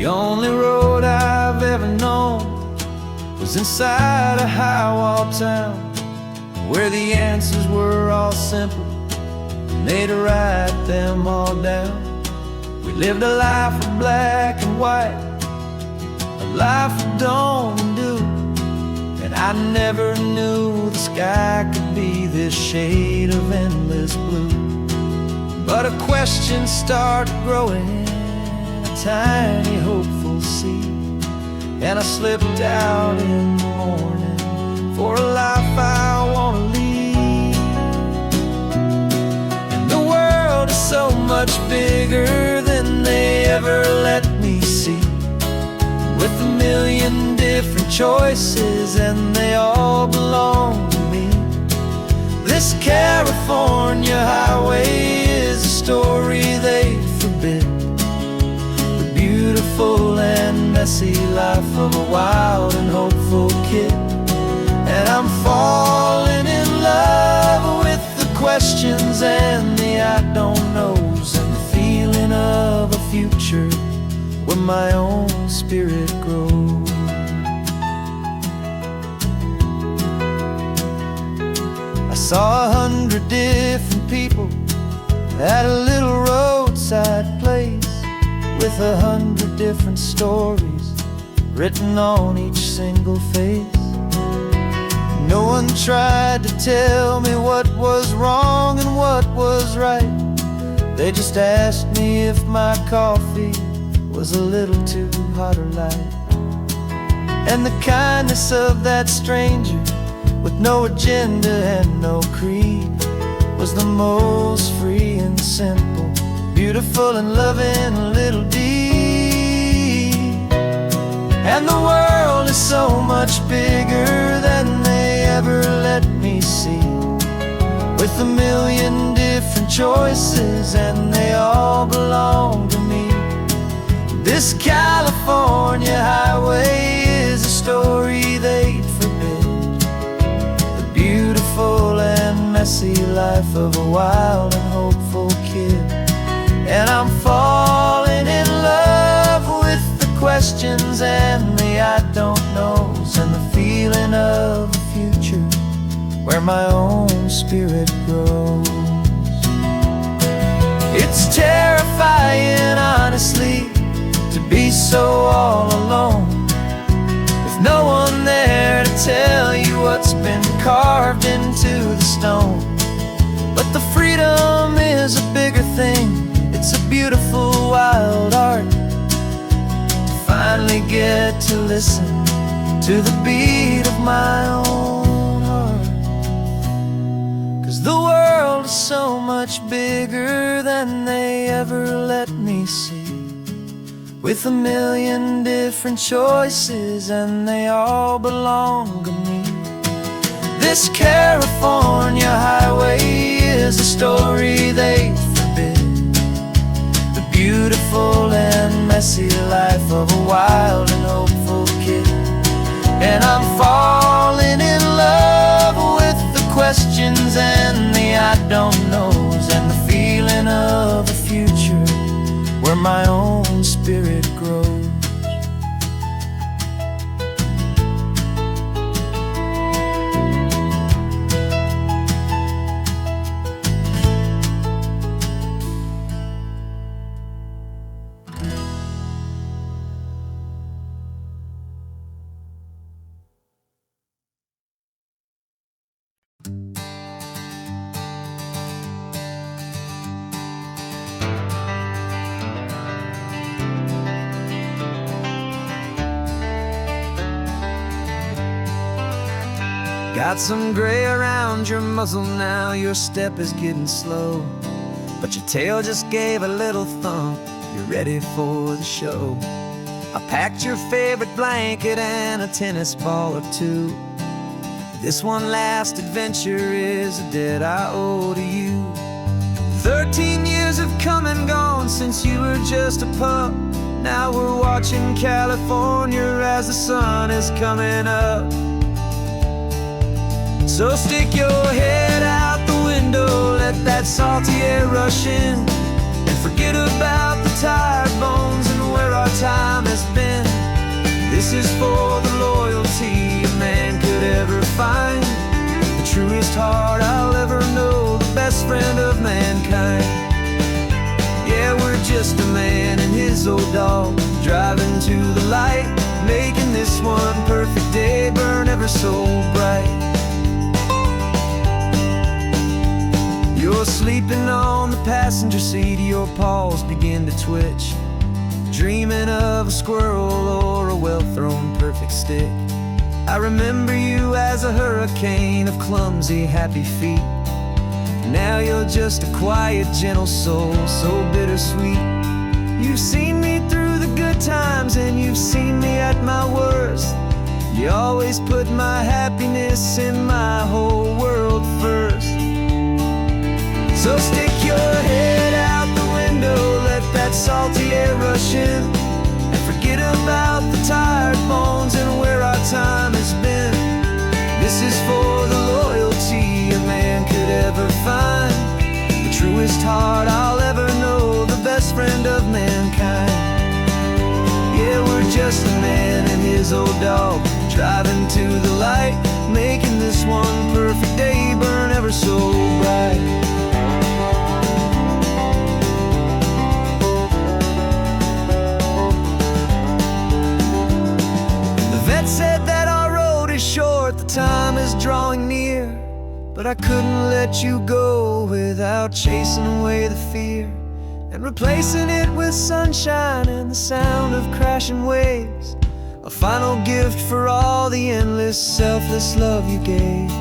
The only road I've ever known was inside a high-wall town, where the answers were all simple and they'd write them all down. We lived a life of black and white, a life of dawn and dew, and I never knew the sky could be this shade of endless blue. But a question started growing, a tiny hopeful seed, and I slipped out in the morning for a life I want to lead. And the world is so much bigger than they ever let me see, with a million different choices and they all belong to me. This California highway is a story they forbid, the beautiful and messy life of a wild and hopeful kid. And I'm falling in love with the questions and the I don't knows, and the feeling of a future where my own spirit grows. I saw 100 different people at a little roadside place, with 100 different stories written on each single face. No one tried to tell me what was wrong and what was right. They just asked me if my coffee was a little too hot or light. And the kindness of that stranger, with no agenda and no creed, was the most free and simple, beautiful and loving little deed. And the world is so much bigger than they ever let me see, with a million different choices and they all belong to me. This California highway is a story they'd forbid, the beautiful and messy life of a wild and hopeful kid. And I'm falling in love with the questions and the I don't knows, and the feeling of a future where my own spirit grows. It's terrifying, honestly, to be so all alone, with no one there to tell you what's been carved into the stone. But the freedom is a bigger thing, it's a beautiful wild art, to finally get to listen to the beat of my own heart. 'Cause the world is so much bigger than they ever let me see, with a million different choices and they all belong to me. This California highway is a story they forbid, the beautiful and messy life of a wild and hopeful kid. And I'm falling in love with the questions and the I don't knows, and the feeling of a future where my own spirit grows. Got some gray around your muzzle now, your step is getting slow, but your tail just gave a little thump, you're ready for the show. I packed your favorite blanket and a tennis ball or two. This one last adventure is a debt I owe to you. 13 years have come and gone since you were just a pup. Now we're watching California as the sun is coming up. So stick your head out the window, let that salty air rush in, and forget about the tired bones and where our time has been. This is for the loyalty a man could ever find, the truest heart I'll ever know, the best friend of mankind. Yeah, we're just a man and his old dog, driving to the light, making this one perfect day burn ever so bright. You're sleeping on the passenger seat, your paws begin to twitch, dreaming of a squirrel or a well-thrown perfect stick. I remember you as a hurricane of clumsy, happy feet. Now you're just a quiet, gentle soul, so bittersweet. You've seen me through the good times and you've seen me at my worst. You always put my happiness in my whole world first. So stick your head out the window, let that salty air rush in, and forget about the tired bones and where our time has been. This is for the loyalty a man could ever find, the truest heart I'll ever know, the best friend of mankind. Yeah, we're just a man and his old dog, driving to the light, making this one perfect day burn ever so bright. Said that our road is short, the time is drawing near, but I couldn't let you go without chasing away the fear and replacing it with sunshine and the sound of crashing waves, a final gift for all the endless, selfless love you gave.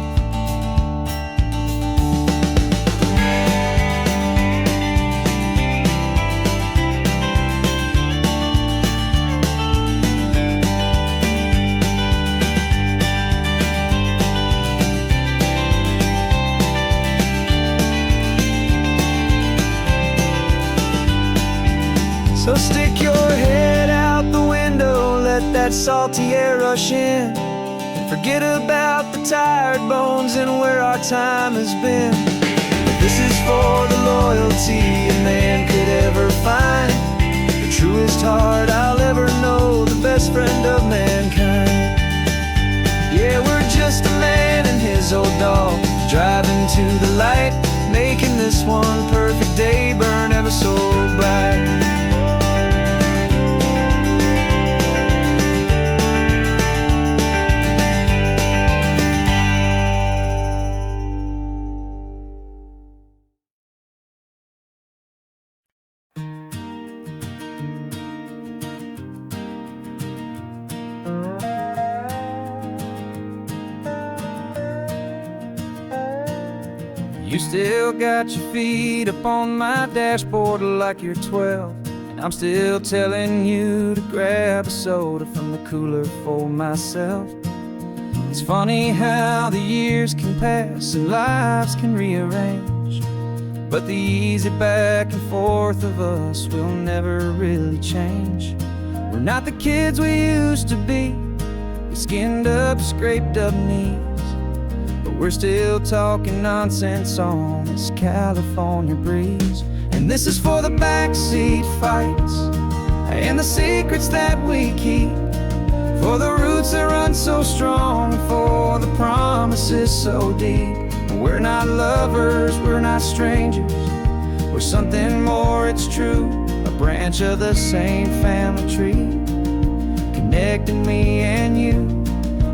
So stick your head out the window, let that salty air rush in, and forget about the tired bones and where our time has been. This is for the loyalty a man could ever find, the truest heart I'll ever know, the best friend of mankind. Yeah, we're just a man and his old dog, driving to the light, making this one perfect day burn ever so bright. You still got your feet up on my dashboard like you're 12, and I'm still telling you to grab a soda from the cooler for myself. It's funny how the years can pass and lives can rearrange, but the easy back and forth of us will never really change. We're not the kids we used to be, with skinned up, scraped up knees, but we're still talking nonsense on this California breeze. And this is for the backseat fights and the secrets that we keep, for the roots that run so strong, for the promises so deep. We're not lovers, we're not strangers, we're something more, it's true, a branch of the same family tree, connecting me and you.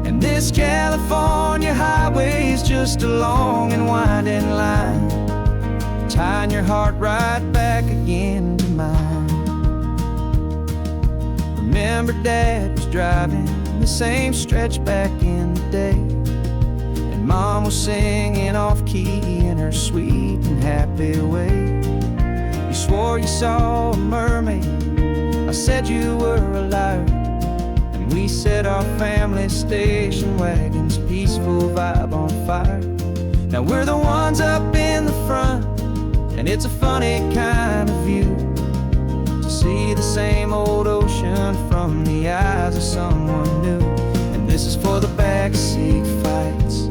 And this California highway is just a long and winding line, tying your heart right back again to mine. Remember Dad was driving the same stretch back in the day, and Mom was singing off-key in her sweet and happy way. You swore you saw a mermaid, I said you were a liar, and we set our family station wagon's peaceful vibe on fire. Now we're the ones up in the front, and it's a funny kind of view to see the same old ocean from the eyes of someone new. And this is for the backseat fights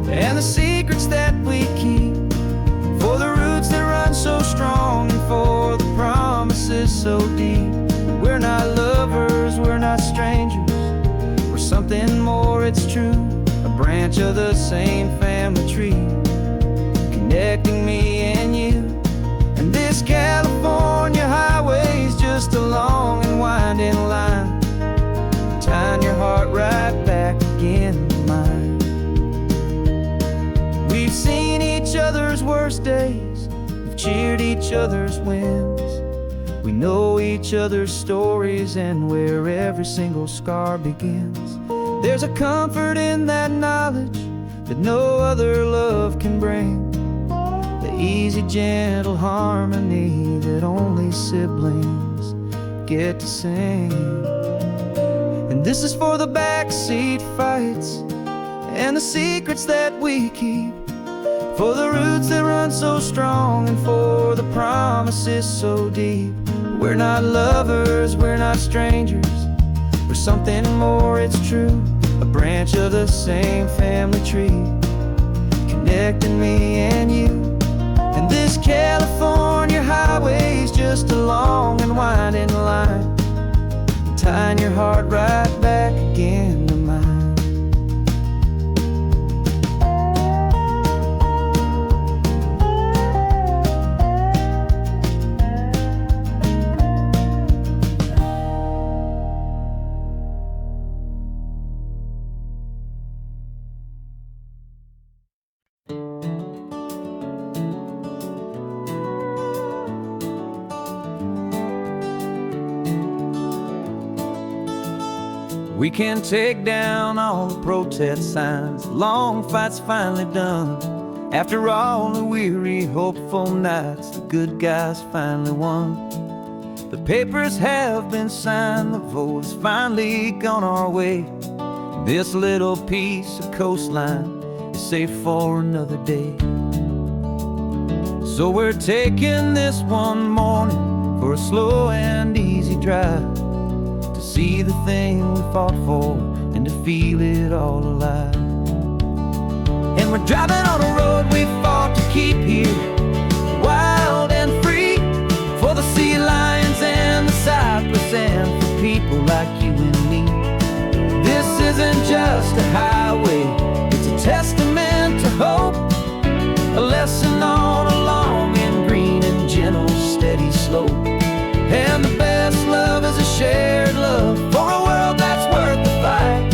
and the secrets that we keep, for the roots that run so strong and for the promises so deep. We're not something more, it's true. A branch of the same family tree, connecting me and you. And this California highway's just a long and winding line, tying your heart right back again to mine. We've seen each other's worst days, we've cheered each other's wins. We know each other's stories and where every single scar begins. There's a comfort in that knowledge that no other love can bring, the easy, gentle harmony that only siblings get to sing. And this is for the backseat fights and the secrets that we keep, for the roots that run so strong and for the promises so deep. We're not lovers, we're not strangers, we're something more, it's true. A branch of the same family tree, connecting me and you. And this California highway's just a long and winding line, tying your heart right back again to mine. We can take down all the protest signs, long fight's finally done. After all the weary, hopeful nights, the good guys finally won. The papers have been signed, the vote has finally gone our way. This little piece of coastline is safe for another day. So we're taking this one morning for a slow and easy drive, to see the thing we fought for and to feel it all alive. And we're driving on a road we fought to keep here, wild and free, for the sea lions and the cypress and for people like you and me. This isn't just a highway, it's a testament to hope, a lesson on a long and green and gentle steady slope. And the best love is a shared love for a world that's worth the fight,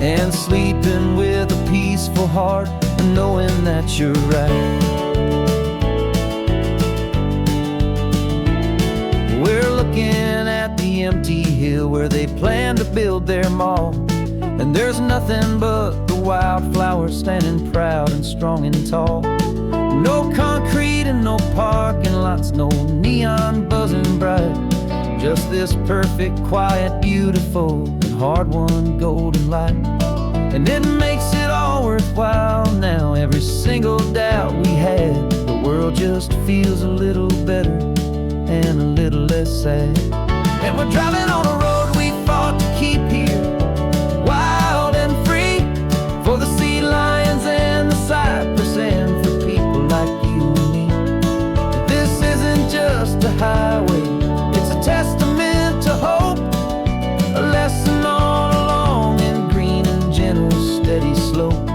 and sleeping with a peaceful heart and knowing that you're right. We're looking at the empty hill where they plan to build their mall, and there's nothing but the wildflowers standing proud and strong and tall. No concrete and no parking lots, no neon buzzing bright, just this perfect, quiet, beautiful, and hard-won golden light. And it makes it all worthwhile now, every single doubt we had. The world just feels a little better and a little less sad. And we're driving on a road we fought to keep here, wild and free, for the sea lions and the cypress and for people like you and me. This isn't just a highway, it's a testament to hope, a lesson on a long and green and gentle steady slope.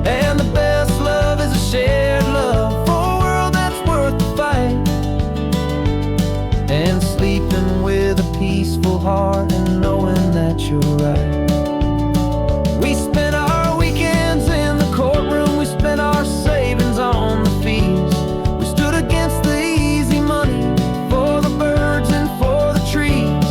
And the best love is a shared love for a world that's worth the fight, and sleeping with a peaceful heart and knowing that you're right. We spent our weekends in the courtroom, we spent our savings on the fees. We stood against the easy money for the birds and for the trees.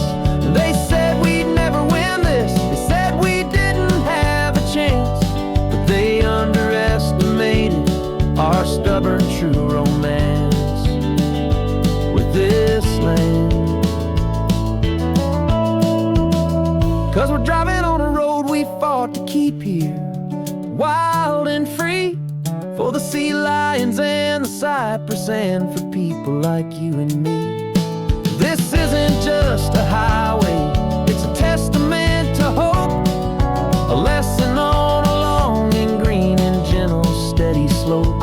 They said we'd never win this, they said we didn't have a chance, but they underestimated our stubborn true romance with this land. 'Cause we're driving on a road we fought to keep here, wild and free, for the sea lions and the cypress and for people like you and me. This isn't just a highway, it's a testament to hope, a lesson on a long and green and gentle steady slope.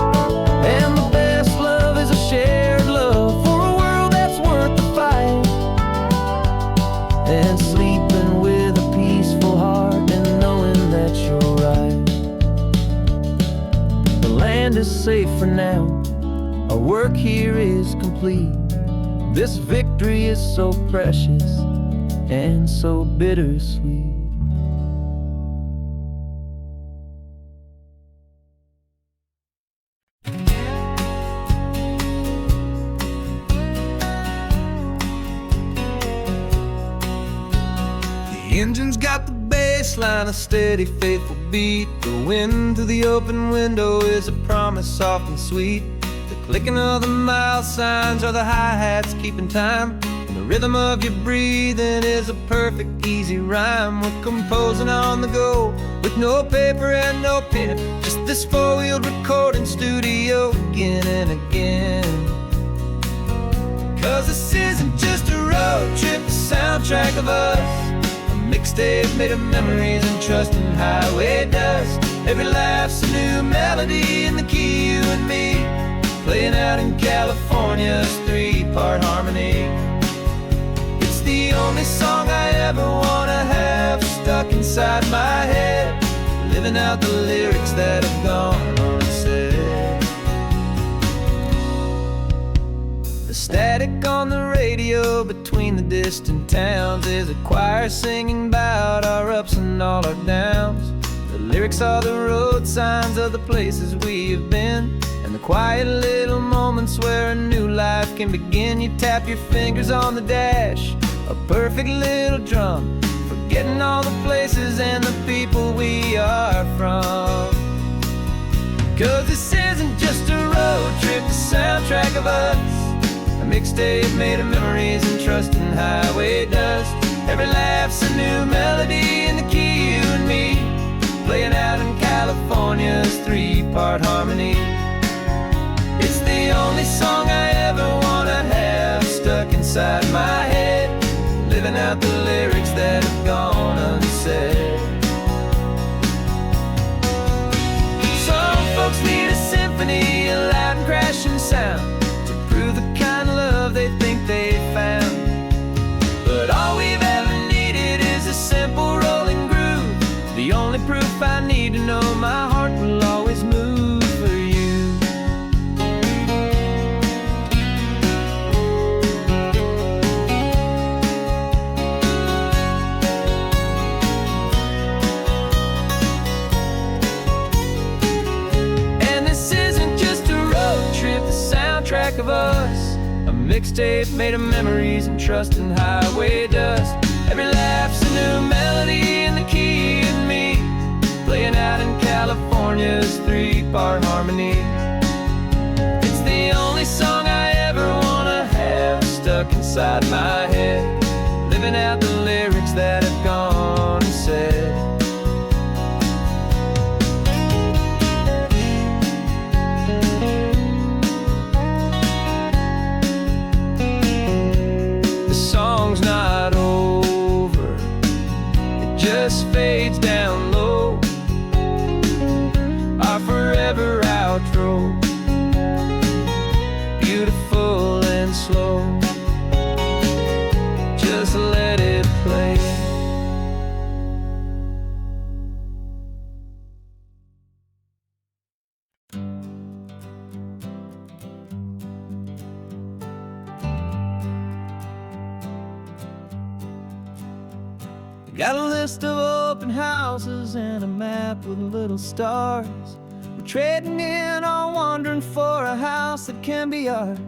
And the best love is a shared love for a world that's worth the fight, and sleeping with a peaceful safe for now. Our work here is complete. This victory is so precious and so bittersweet. The engine's got the bass line, a steady, faithful beat. The wind through the open window is a promise soft and sweet. The clicking of the mile signs are the hi-hats keeping time. And the rhythm of your breathing is a perfect, easy rhyme. We're composing on the go with no paper and no pen, just this four-wheeled recording studio again and again. 'Cause this isn't just a road trip, the soundtrack of us. Mixtape made of memories and trust in highway dust. Every laugh's a new melody in the key, you and me, playing out in California's three-part harmony. It's the only song I ever wanna have stuck inside my head, living out the lyrics that have gone unsaid. The static on the radio between the distant towns is a choir singing about our ups and all our downs. The lyrics are the road signs of the places we have been, and the quiet little moments where a new life can begin. You tap your fingers on the dash, a perfect little drum, forgetting all the places and the people we are from. 'Cause this isn't just a road trip, the soundtrack of us. A mixtape made of memories and trust in highway dust. Every laugh's a new melody in the key, you and me, playing out in California's three-part harmony. It's the only song I ever wanna have stuck inside my head, living out the lyrics that have gone unsaid. Some folks need a symphony, a loud and crashing sound, to prove the kind of love they think they found. But all we've ever needed is a simple rolling groove, the only proof I need to know my heart will always move for you. And this isn't just a road trip, the soundtrack of us. A mixtape made of memories and trust in highway dust. Every laugh's a new melody in the key, and me, playing out in California's three-part harmony. It's the only song I ever wanna have stuck inside my head, living out the lyrics that have gone unsaid. Song's not over, it just fades down low, our forever outro, beautiful and slow, just let it play. Got a list of open houses and a map with little stars. We're trading in or wandering for a house that can be ours.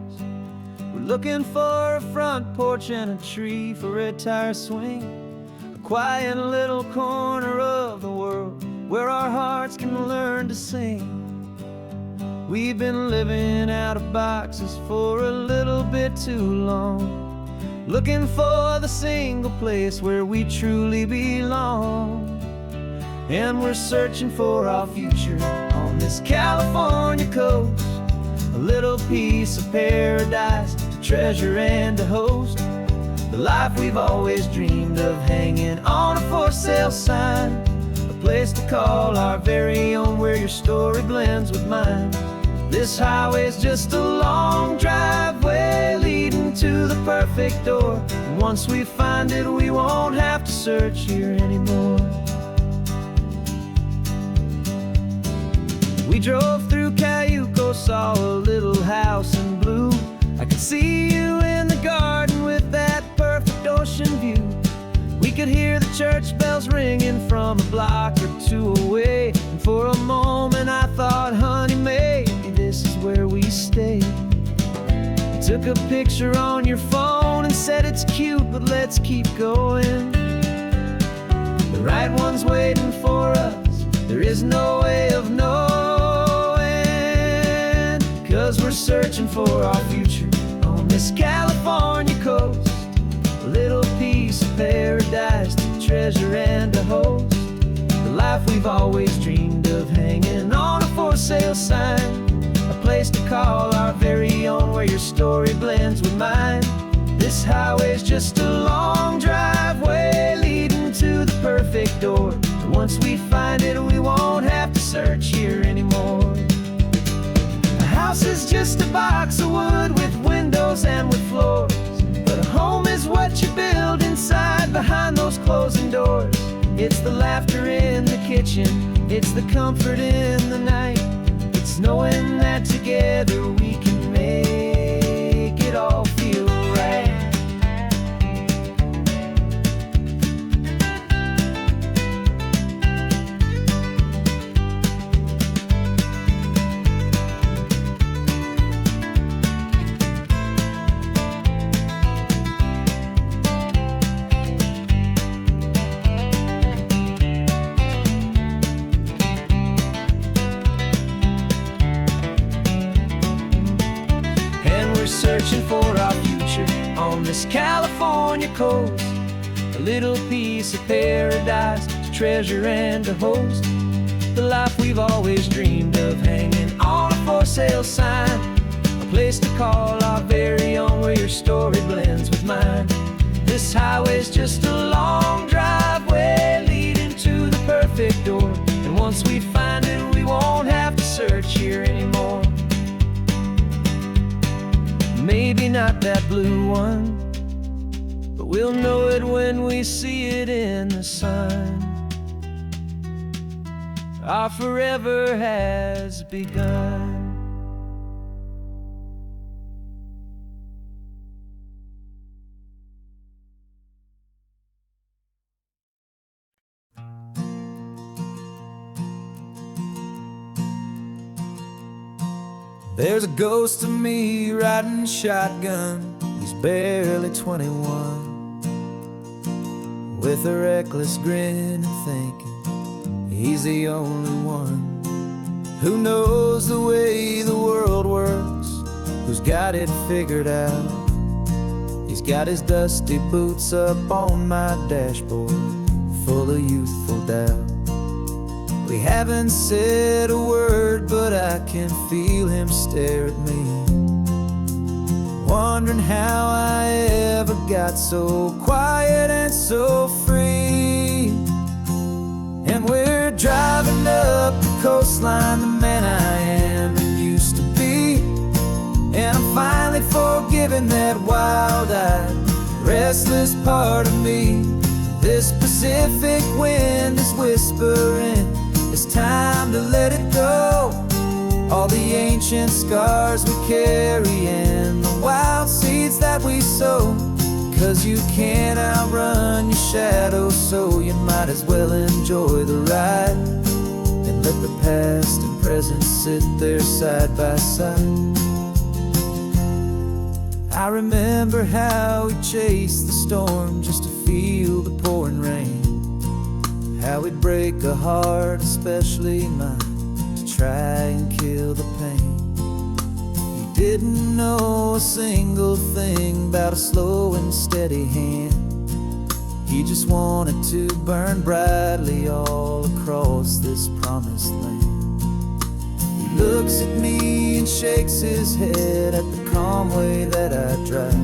We're looking for a front porch and a tree for a tire swing, a quiet little corner of the world where our hearts can learn to sing. We've been living out of boxes for a little bit too long, looking for the single place where we truly belong. And we're searching for our future on this California coast, a little piece of paradise to treasure and to host, the life we've always dreamed of, hanging on a for sale sign, a place to call our very own, where your story blends with mine. This highway's just a long driveway leading to the perfect door, and once we find it, we won't have to search here anymore. We drove through Cayuco see you in the garden with that perfect ocean view. We could hear the church bells ringing from a block or two away. And for a moment I thought, honey, maybe this is where we stay. You took a picture on your phone and said it's cute, but let's keep going. The right one's waiting for us, there is no way of knowing. 'Cause we're searching for our future on this California coast. A little piece of paradise to treasure and to host. The life we've always dreamed of, hanging on a for sale sign. A place to call our very own, where your story blends with mine. This highway's just a long driveway leading to the perfect door. And once we find it, we won't have to search here anymore. A house is just a box of wood with windows and with floors. But a home is what you build inside, behind those closing doors. It's the laughter in the kitchen, it's the comfort in the night. It's knowing that together we can make it all feel right. Searching for our future on this California coast. A little piece of paradise to treasure and to host. The life we've always dreamed of, hanging on a for sale sign. A place to call our very own, where your story blends with mine. This highway's just a long driveway leading to the perfect door. And once we find it, we won't have to search here anymore. Maybe not that blue one, but we'll know it when we see it in the sun. Our forever has begun. There's a ghost of me riding shotgun. He's barely 21, with a reckless grin and thinking he's the only one who knows the way the world works, who's got it figured out. He's got his dusty boots up on my dashboard, full of youthful doubt. We haven't said a word, but I can feel him stare at me, wondering how I ever got so quiet and so free. And we're driving up the coastline, the man I am and used to be. And I'm finally forgiving that wild-eyed, restless part of me. This Pacific wind is whispering, it's time to let it go. All the ancient scars we carry and the wild seeds that we sow. 'Cause you can't outrun your shadow, so you might as well enjoy the ride and let the past and present sit there side by side. I remember how we chased the storm just to feel the pouring rain, how we'd break a heart, especially mine, to try and kill the pain. You didn't know a single thing about a slow and steady hand. He just wanted to burn brightly all across this promised land. He looks at me and shakes his head at the calm way that I drive,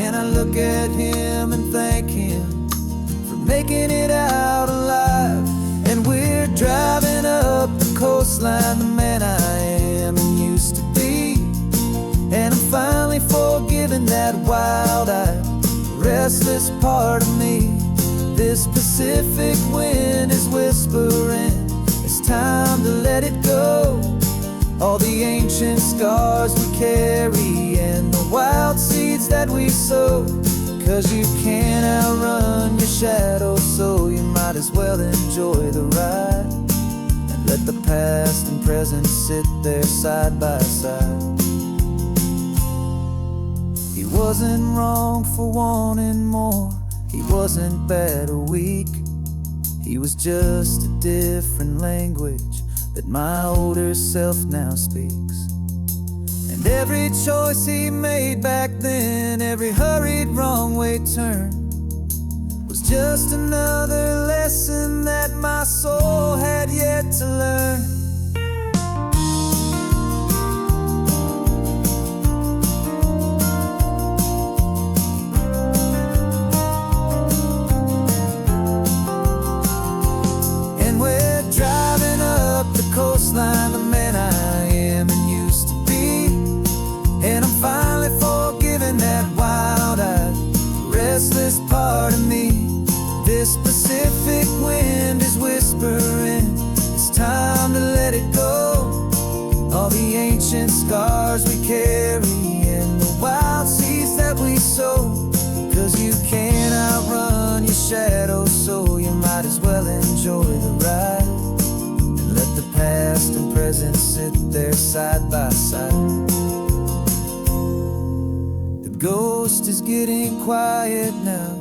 and I look at him and thank him making it out alive. And we're driving up the coastline, the man I am and used to be. And I'm finally forgiving that wild-eyed, restless part of me. This Pacific wind is whispering, it's time to let it go. All the ancient scars we carry and the wild seeds that we sow. 'Cause you can't outrun your shadow, so you might as well enjoy the ride and let the past and present sit there side by side. He wasn't wrong for wanting more, he wasn't bad or weak. He was just a different language that my older self now speaks. And every choice he made back then, every hurried wrong way turn, was just another lesson that my soul had yet to learn. And we're driving up the coastline, the man I am and used to be. And I'm finally forgiving that wild-eyed, restless part of me. This Pacific wind is whispering, it's time to let it go. All the ancient scars we carry and the wild seeds that we sow. 'Cause you can't outrun your shadow, so you might as well enjoy the ride and let the past and present sit there side by side. The ghost is getting quiet now,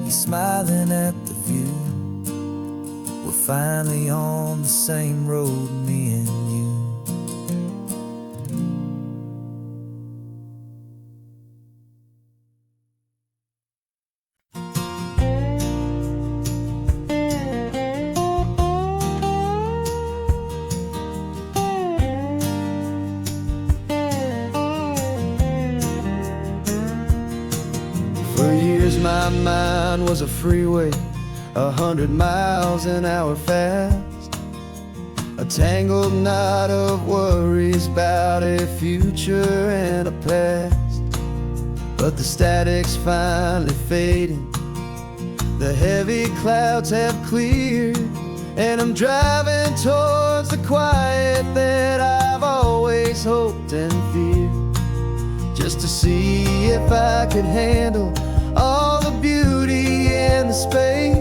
he's smiling at the view. We're finally on the same road, me and you. For years my mind was a freeway, 100 miles an hour fast, a tangled knot of worries about a future and a past. But the static's finally fading, the heavy clouds have cleared, and I'm driving towards the quiet that I've always hoped and feared. Just to see if I could handle all the beauty and the space,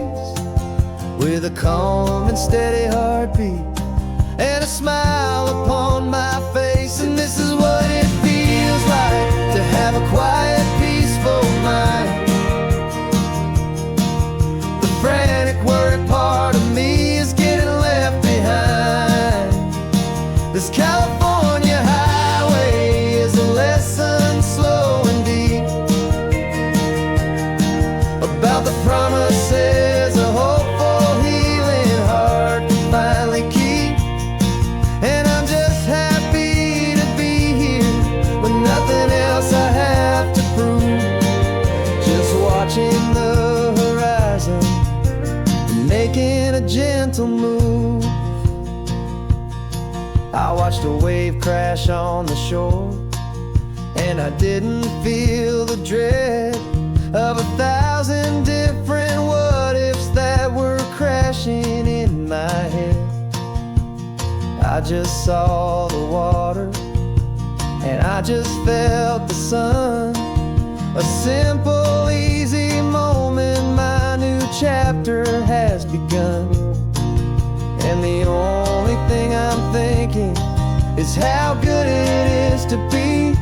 with a calm and steady heartbeat and a smile upon my face. And this is what it feels like to have a quiet, peaceful mind. The frantic, worried part of me is getting left behind. This California highway is a lesson slow and deep about the promises a hopeful, healing heart can finally keep. And I'm just happy to be here with nothing else I have to prove. Just watching the horizon and making a gentle move. I watched a wave crash on the shore, and I didn't feel the dread of 1,000 different what-ifs that were crashing in my head. I just saw the water, and I just felt the sun. A simple, easy moment, my new chapter has begun. And the only thing I'm thinking is how good it is to be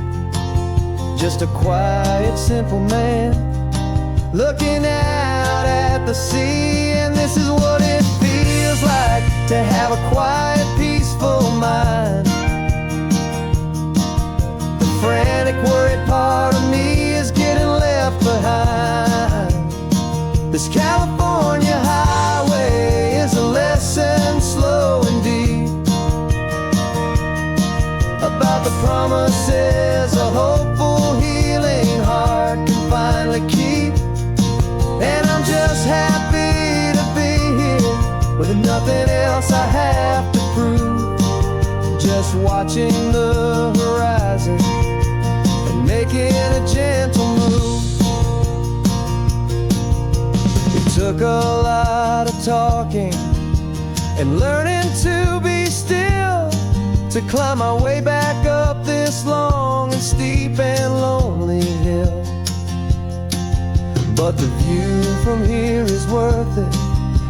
just a quiet, simple man looking out at the sea. And this is what it feels like to have a quiet, peaceful mind. The frantic, worried part of me is getting left behind. This California highway is a lesson slow and deep about the promises a hopeful, healing heart can finally keep. And I'm just happy to be here with nothing else I have to prove. Just watching the horizon and making a gentle move. It took a lot of talking and learning to be still to climb my way back up this long and steep and lonely hill. But the view from here is worth it.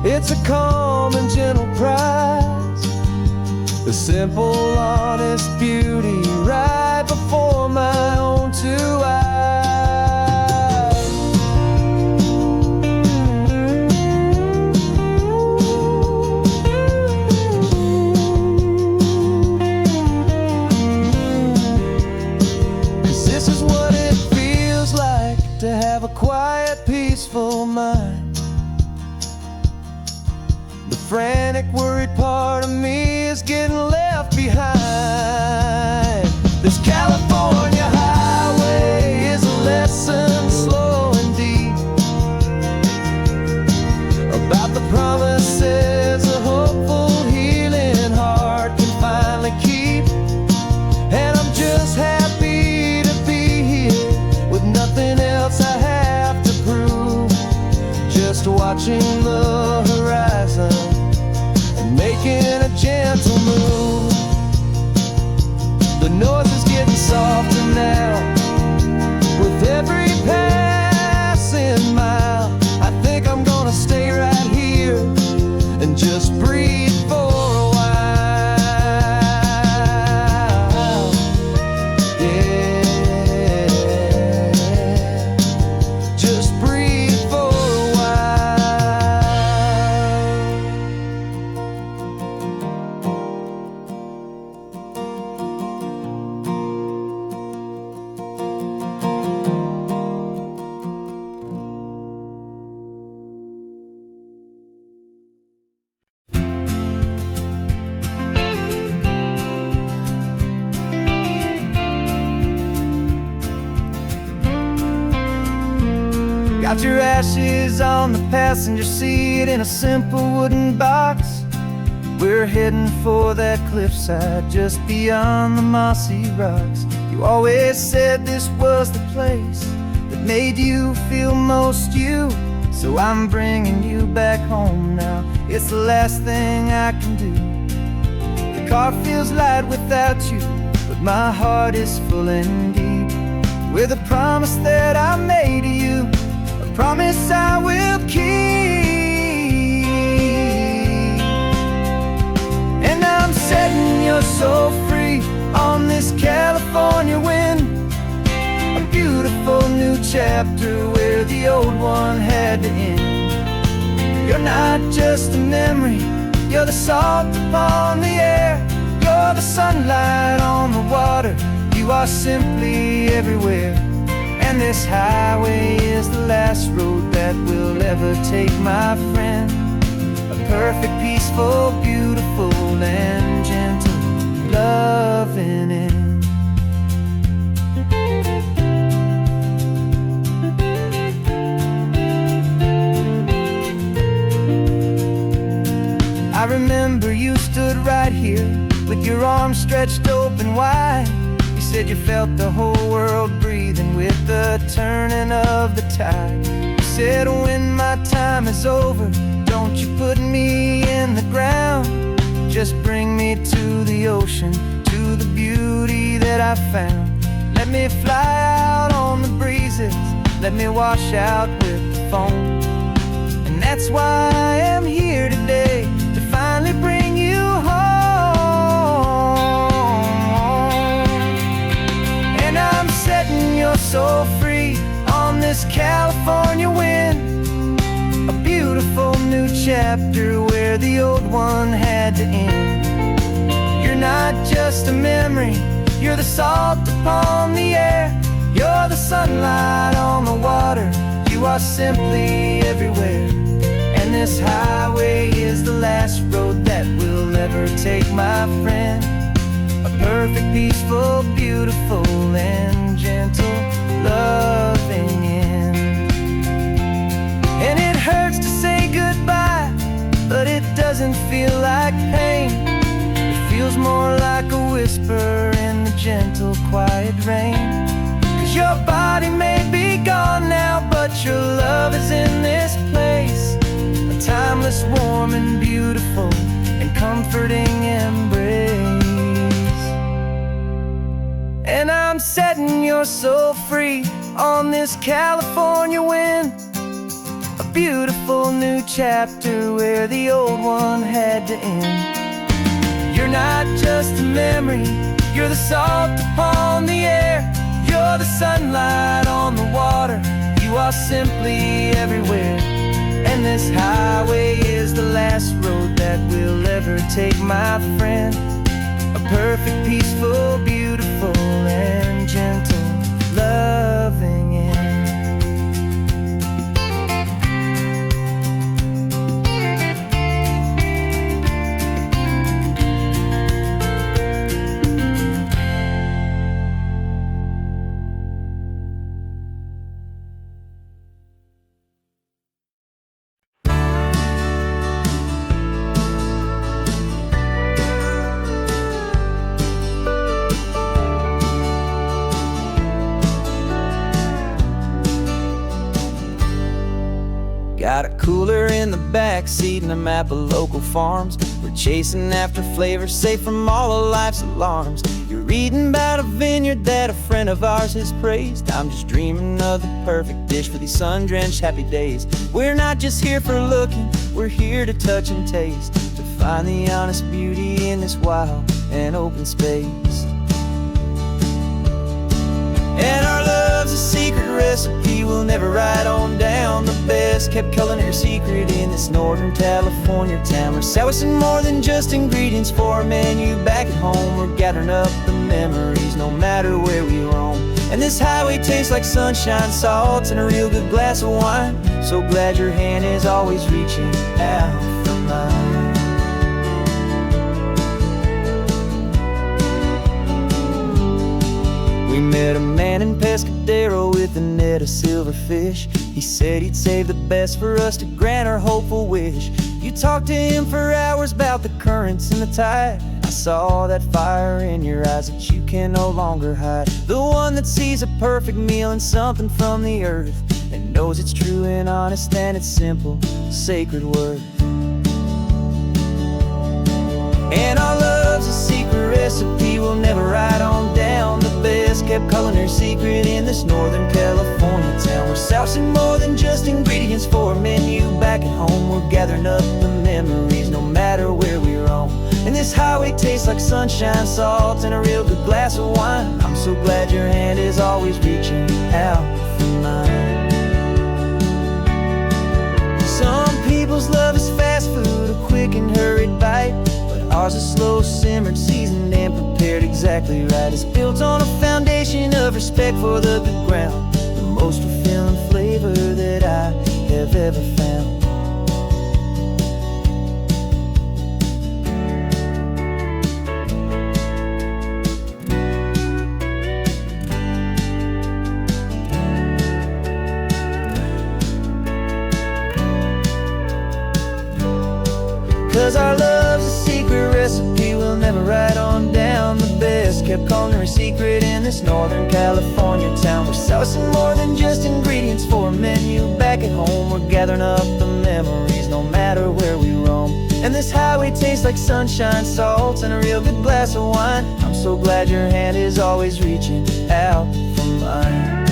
It's a calm and gentle prize, the simple, honest beauty right before my own two eyes. 'Cause this is what it feels like to have a quiet, peaceful mind. The frantic, worried part of me is getting left behind. This California highway is a lesson slow and deep about the promises a hopeful, healing heart can finally keep. And I'm just happy to be here with nothing else I have to prove, just watching the horizon and making a gentle move. The noise is getting softer now with every passing mile. I think I'm gonna stay right here and just breathe for a while. Yeah, just breathe for a while. Got your ashes on the passenger seat in a simple wooden box. We're heading for that cliffside just beyond the mossy rocks. You always said this was the place that made you feel most you. So I'm bringing you back home now. It's the last thing I can do. The car feels light without you, but my heart is full and deep with a promise that I made to you, a promise I will keep. And I'm setting your soul free on this California wind, a beautiful new chapter where the old one had to end. You're not just a memory, you're the salt upon the air, you're the sunlight on the water, you are simply everywhere. And this highway is the last road that will ever take, my friend. A perfect, peaceful, beautiful, and gentle, loving end. I remember you stood right here with your arms stretched open wide. You said you felt the whole world breathing with the turning of the tide. You said when my time is over, don't you put me in the ground, just bring me to the ocean, to the beauty that I found. Let me fly out on the breezes, let me wash out with the foam. And that's why I am here today, to finally bring you home. And I'm setting your soul free on this California wind, a beautiful new chapter where the old one had to end. You're not just a memory, you're the salt upon the air, you're the sunlight on the water, you are simply everywhere. And this highway is the last road that we'll ever take, my friend. A perfect, peaceful, beautiful, and gentle, loving end. And it hurts to say goodbye, but it doesn't feel like pain. It feels more like a whisper in the gentle, quiet rain. 'Cause your body may be gone now, but your love is in this place, a timeless, warm, and beautiful, and comforting embrace. you're so free on this California wind. A beautiful new chapter where the old one had to end. You're not just a memory, you're the salt upon the air. You're the sunlight on the water, you are simply everywhere. And this highway is the last road that we'll ever take, my friend. A perfect, peaceful, beautiful, and gentle, loving end. Got a cooler in the back seat and a map of local farms. We're chasing after flavors safe from all of life's alarms. You're reading about a vineyard that a friend of ours has praised. I'm just dreaming of the perfect dish for these sun-drenched happy days. We're not just here for looking, we're here to touch and taste, to find the honest beauty in this wild and open space. And our love's a secret recipe we'll never write on down. The best kept culinary secret in this Northern California town. We're selling more than just ingredients for a menu back at home. We're gathering up the memories no matter where we roam. And this highway tastes like sunshine, salt, and a real good glass of wine. So glad your hand is always reaching out for mine. We met a man in Pescadero with a net of silverfish. He said he'd save the best for us to grant our hopeful wish. You talked to him for hours about the currents and the tide. I saw that fire in your eyes that you can no longer hide. The one that sees a perfect meal in something from the earth, and knows it's true and honest and it's simple, sacred worth. And our love's a secret recipe we'll never write on down. The best kept culinary secret in this Northern California town. We're sourcing more than just ingredients for a menu back at home. We're gathering up the memories no matter where we roam. And this highway tastes like sunshine, salt, and a real good glass of wine. I'm so glad your hand is always reaching out for mine. Some people's love is fast food, a quick and hurried bite. Ours is slow, simmered, seasoned, and prepared exactly right. It's built on a foundation of respect for the good ground, the most fulfilling flavor that I have ever found. 'Cause our love's a secret recipe we'll never write on down. The best kept culinary secret in this Northern California town. We're sourcing more than just ingredients for a menu back at home. We're gathering up the memories no matter where we roam. And this highway tastes like sunshine, salt, and a real good glass of wine. I'm so glad your hand is always reaching out for mine.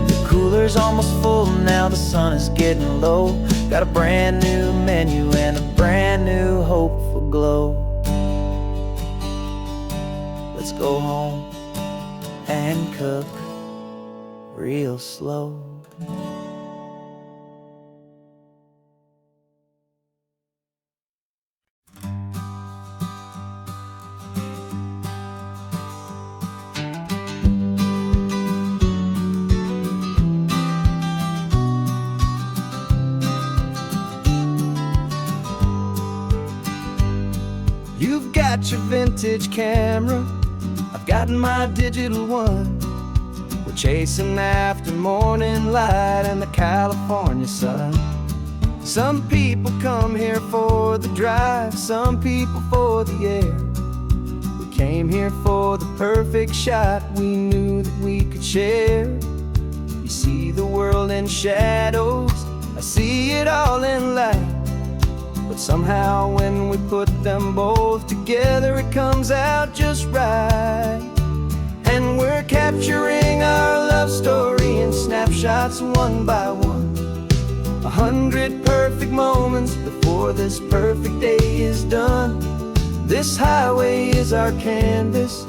The cooler's almost full now, the sun is getting low. Got a brand new menu and a brand new hopeful glow. Let's go home and cook real slow. You've got your vintage camera, I've got my digital one. We're chasing after morning light and the California sun. Some people come here for the drive, some people for the air. We came here for the perfect shot we knew that we could share. You see the world in shadows, I see it all in light. But somehow when we put them both together, it comes out just right. And we're capturing our love story in snapshots one by one. 100 perfect moments before this perfect day is done. This highway is our canvas,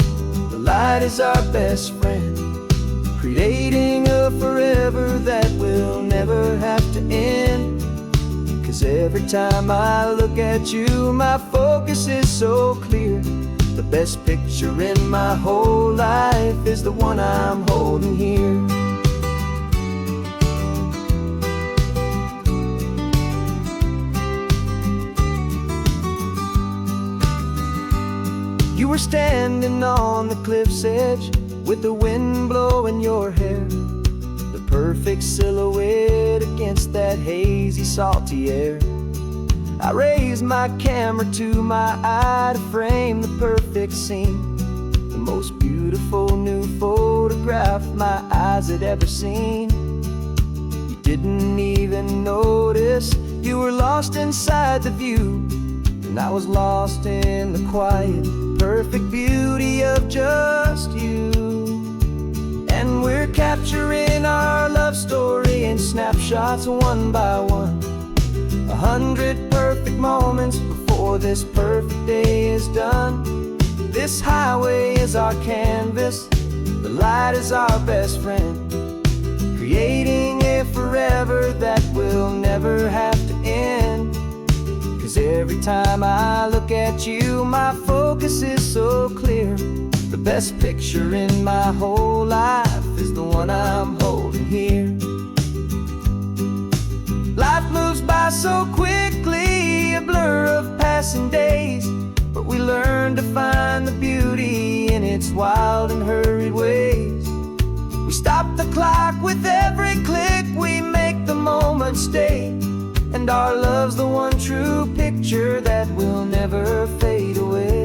the light is our best friend, creating a forever that will never have to end. 'Cause every time I look at you, my focus is so clear. The best picture in my whole life is the one I'm holding here. You were standing on the cliff's edge with the wind blowing your hair, the perfect silhouette against that hazy, salty air. I raised my camera to my eye to frame the perfect scene, the most beautiful new photograph my eyes had ever seen. You didn't even notice you were lost inside the view, and I was lost in the quiet, perfect beauty of just you. And we're capturing our love story in snapshots one by one. 100 perfect moments before this perfect day is done. This highway is our canvas, the light is our best friend, creating a forever that will never have to end. 'Cause every time I look at you, my focus is so clear. The best picture in my whole life is the one I'm holding here. Life moves by so quickly, a blur of passing days, but we learn to find the beauty in its wild and hurried ways. We stop the clock with every click, we make the moment stay, and our love's the one true picture that will never fade away.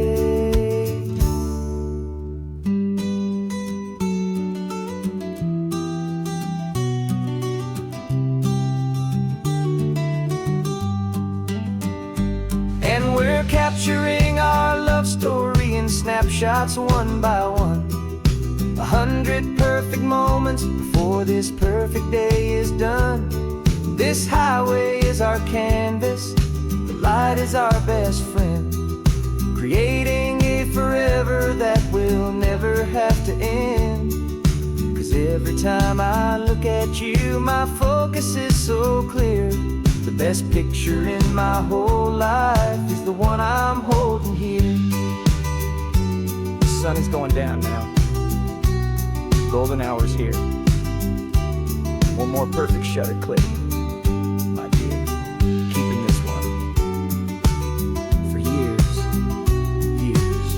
And we're capturing our love story in snapshots one by one. 100 perfect moments before this perfect day is done. This highway is our canvas, the light is our best friend, creating a forever that will never have to end. 'Cause every time I look at you, my focus is so clear. The best picture in my whole life is the one I'm holding here. The sun is going down now. Golden hour's here. One more perfect shutter click. Keeping this one for years, years.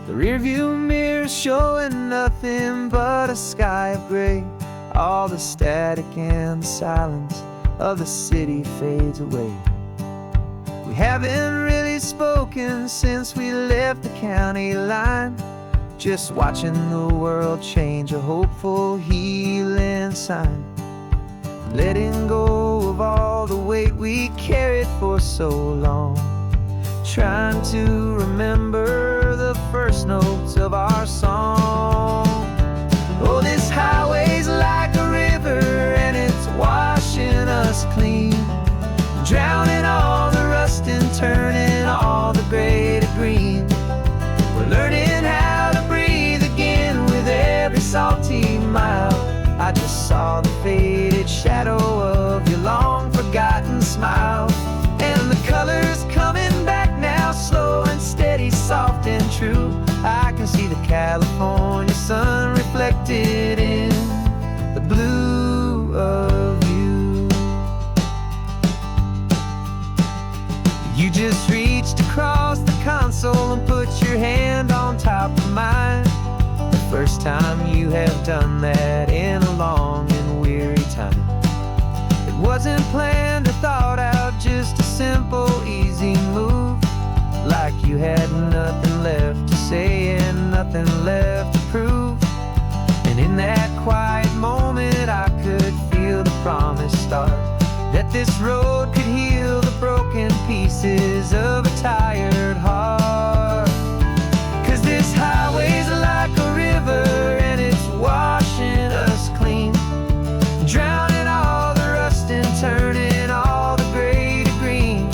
The rearview mirror's showing nothing but a sky of gray. All the static and the silence of the city fades away. We haven't really spoken since we left the county line, just watching the world change, a hopeful healing sign. Letting go of all the weight we carried for so long, trying to remember the first notes of our song. Oh, this highway's like a river and it's washing us clean, drowning all the rust and turning all the gray to green. We're learning how to breathe again with every salty mile. I just saw the faded shadow of your long forgotten smile, and the colors coming back now, slow and steady, soft and true. I can see the California sun reflected in the blue of you. You just reached across the console and put your hand on top of mine. The first time you have done that in a long and weary time. It wasn't planned or thought out, just a simple, easy move, like you had nothing left to saying nothing left to prove. And in that quiet moment I could feel the promise start, that this road could heal the broken pieces of a tired heart. 'Cause this highway's like a river and it's washing us clean, drowning all the rust and turning all the gray to green.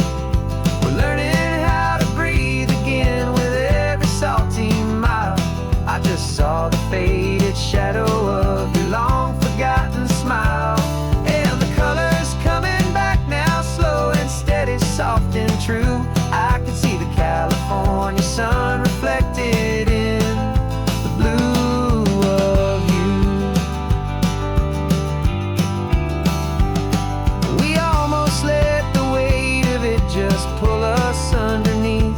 We're learning how to breathe again with every salty mile. I just saw the faded shadow of your long forgotten smile, and the colors coming back now, slow and steady, soft and true. I can see the California sun reflected in the blue of you. We almost let the weight of it just pull us underneath.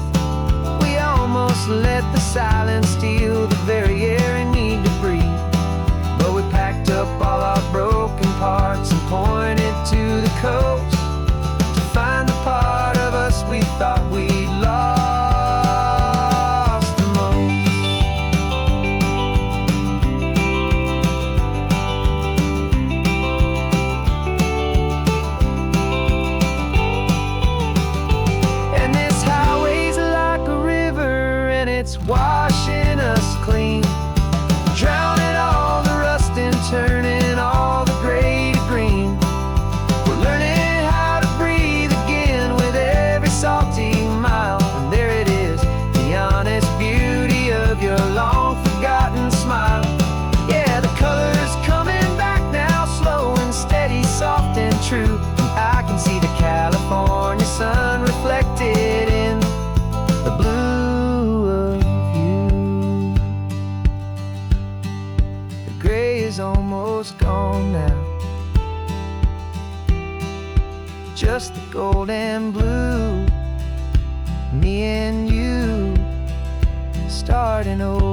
We almost let the silence steal the very air we need to breathe. But we packed up all our broken parts and pointed to the coast to find the part of us we thought we'd lost the most. And this highway's like a river and it's washing us clean, drowning all the rust and turning all the gray to green. We're learning how to breathe again with every salty mile. And there it is, the honest beauty of your long forgotten smile. Yeah, the colors coming back now, slow and steady, soft and true. I can see the California sun reflected in the blue of you. The gray is almost gone now, just the gold and blue. Me and you starting over.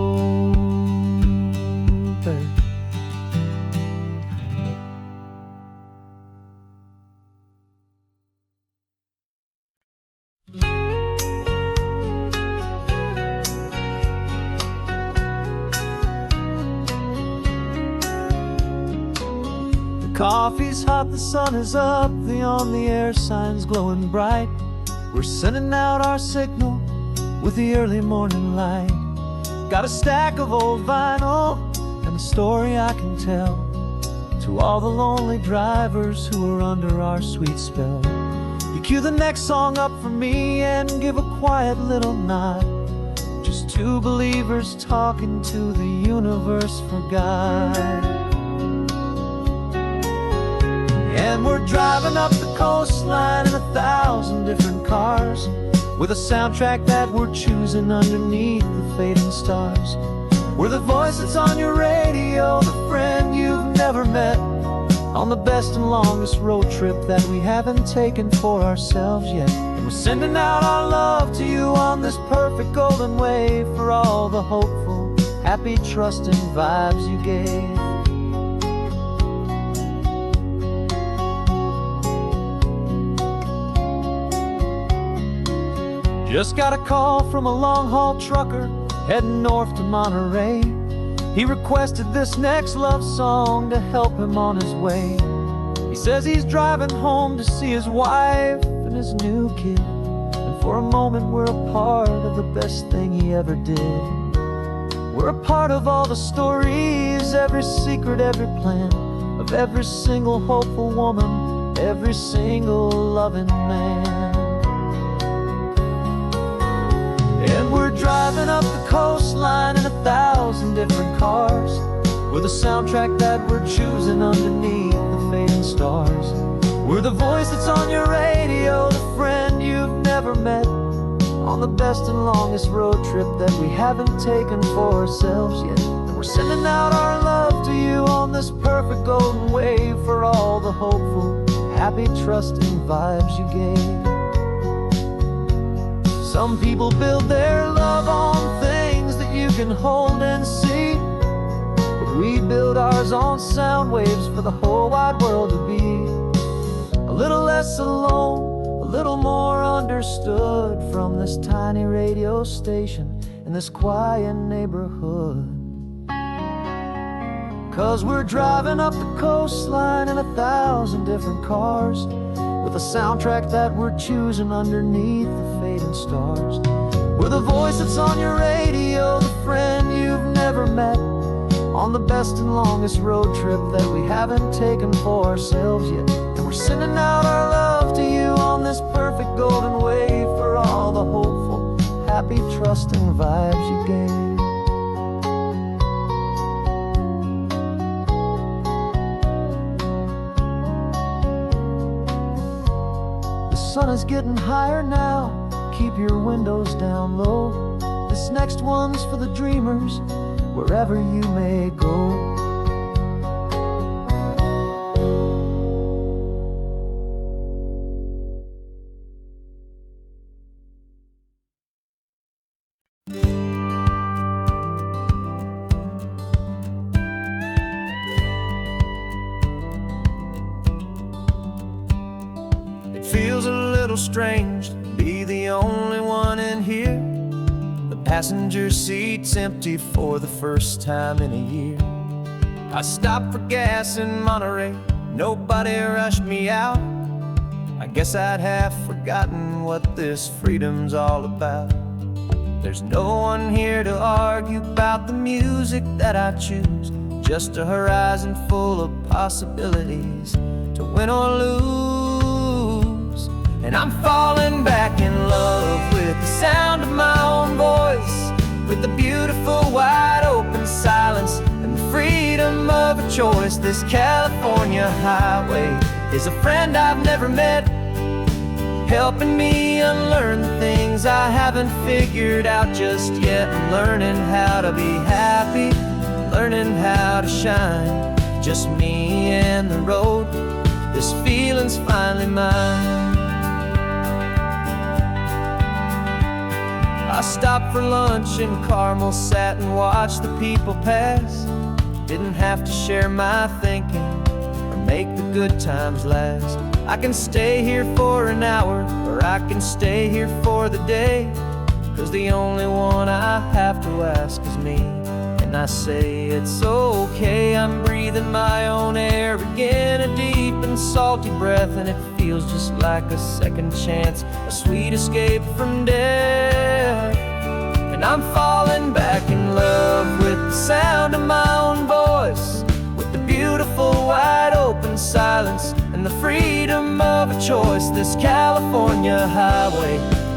Coffee's hot, the sun is up, the on-the-air sign's glowing bright. We're sending out our signal with the early morning light. Got a stack of old vinyl and a story I can tell to all the lonely drivers who are under our sweet spell. You cue the next song up for me and give a quiet little nod. Just two believers talking to the universe for God. And we're driving up the coastline in 1,000 different cars, with a soundtrack that we're choosing underneath the fading stars. We're the voice that's on your radio, the friend you've never met, on the best and longest road trip that we haven't taken for ourselves yet. And we're sending out our love to you on this perfect golden wave, for all the hopeful, happy, trusting vibes you gave. Just got a call from a long-haul trucker heading north to Monterey. He requested this next love song to help him on his way. He says he's driving home to see his wife and his new kid, and for a moment we're a part of the best thing he ever did. We're a part of all the stories, every secret, every plan, of every single hopeful woman, every single loving man. And we're driving up the coastline in 1,000 different cars, with a soundtrack that we're choosing underneath the fading stars. We're the voice that's on your radio, the friend you've never met, on the best and longest road trip that we haven't taken for ourselves yet. And we're sending out our love to you on this perfect golden wave, for all the hopeful, happy, trusting vibes you gave. Some people build their love on things that you can hold and see, but we build ours on sound waves for the whole wide world to be a little less alone, a little more understood from this tiny radio station. in this quiet neighborhood. 'Cause we're driving up the coastline in 1,000 different cars, with a soundtrack that we're choosing underneath the fading stars. We're the voice that's on your radio, the friend you've never met, on the best and longest road trip that we haven't taken for ourselves yet. And we're sending out our love to you on this perfect golden wave, for all the hopeful, happy, trusting vibes you gave. The sun is getting higher now, keep your windows down low. This next one's for the dreamers, wherever you may go. It feels a little strange to be the only one in here. The passenger seat's empty for the first time in a year. I stopped for gas in Monterey, nobody rushed me out. I guess I'd have forgotten what this freedom's all about. There's no one here to argue about the music that I choose, just a horizon full of possibilities to win or lose. And I'm falling back in love with the sound of my own voice, with the beautiful wide open silence and the freedom of a choice. This California highway is a friend I've never met, helping me unlearn the things I haven't figured out just yet. I'm learning how to be happy, learning how to shine, just me and the road. This feeling's finally mine. I stopped for lunch in Carmel, sat and watched the people pass. Didn't have to share my thinking or make the good times last. I can stay here for an hour, or I can stay here for the day, 'cause the only one I have to ask is me. And I say it's okay, I'm breathing my own air again, a deep and salty breath, and it feels just like a second chance, a sweet escape from death. And I'm falling back in love with the sound of my own voice, with the beautiful wide open silence and the freedom of a choice. This California highway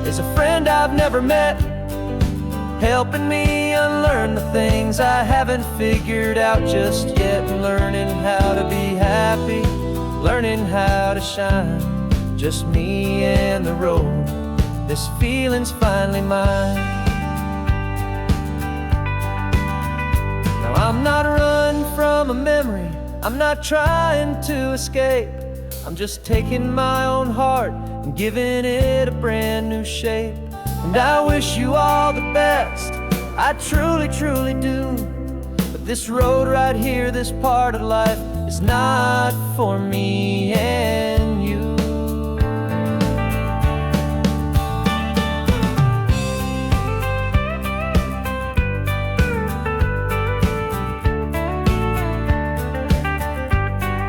is a friend I've never met, helping me unlearn the things I haven't figured out just yet. Learning how to be happy, learning how to shine, just me and the road. This feeling's finally mine. Now I'm not running from a memory, I'm not trying to escape. I'm just taking my own heart and giving it a brand new shape. And I wish you all the best, I truly, truly do. But this road right here, this part of life, is not for me and you.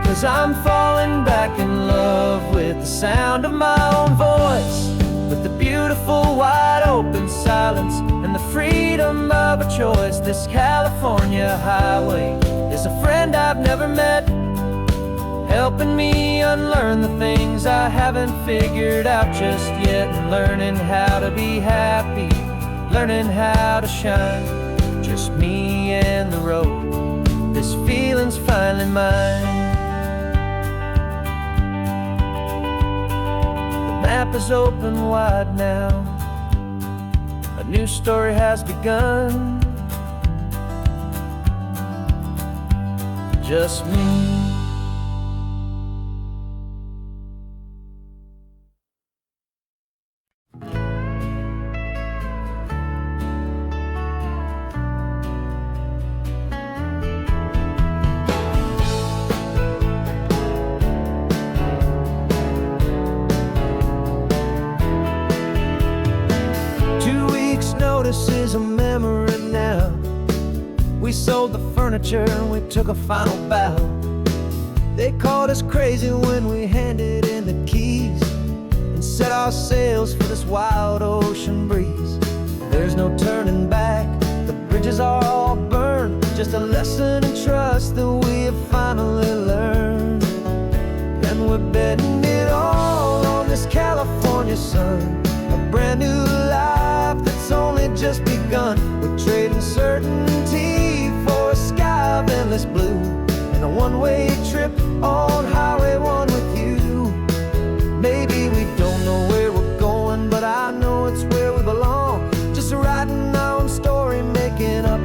'Cause I'm falling back in love with the sound of my own voice, with the beautiful wide open silence and the freedom of a choice. This California highway is a friend I've never met, helping me unlearn the things I haven't figured out just yet. And learning how to be happy, learning how to shine, just me and the road. This feeling's finally mine. The map is open wide now, a new story has begun, just me. Notice is a memory we sold the furniture and we took a final bow. They called us crazy when we handed in the keys and set our sails for this wild ocean breeze. There's no turning back, the bridges are all burned, just a lesson in trust that we have finally learned. And we're betting it all on this California sun, a brand new life that's only just begun. We're trading certainty for a sky of endless blue and a one-way trip on Highway 1 with you. Maybe we don't know where we're going, but I know it's where we belong. Just writing our own story, making up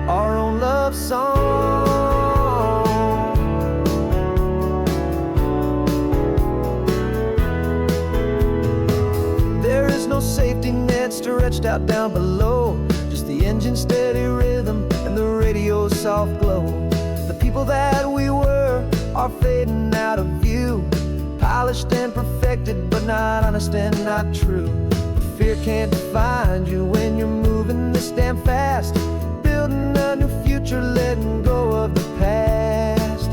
our own love song. There is no safety net stretched out down below, just the engine's steady rhythm and the radio's soft glow. The people that we were are fading out of view, polished and perfected, but not honest and not true. Fear can't define you when you're moving this damn fast, building a new future, letting go of the past.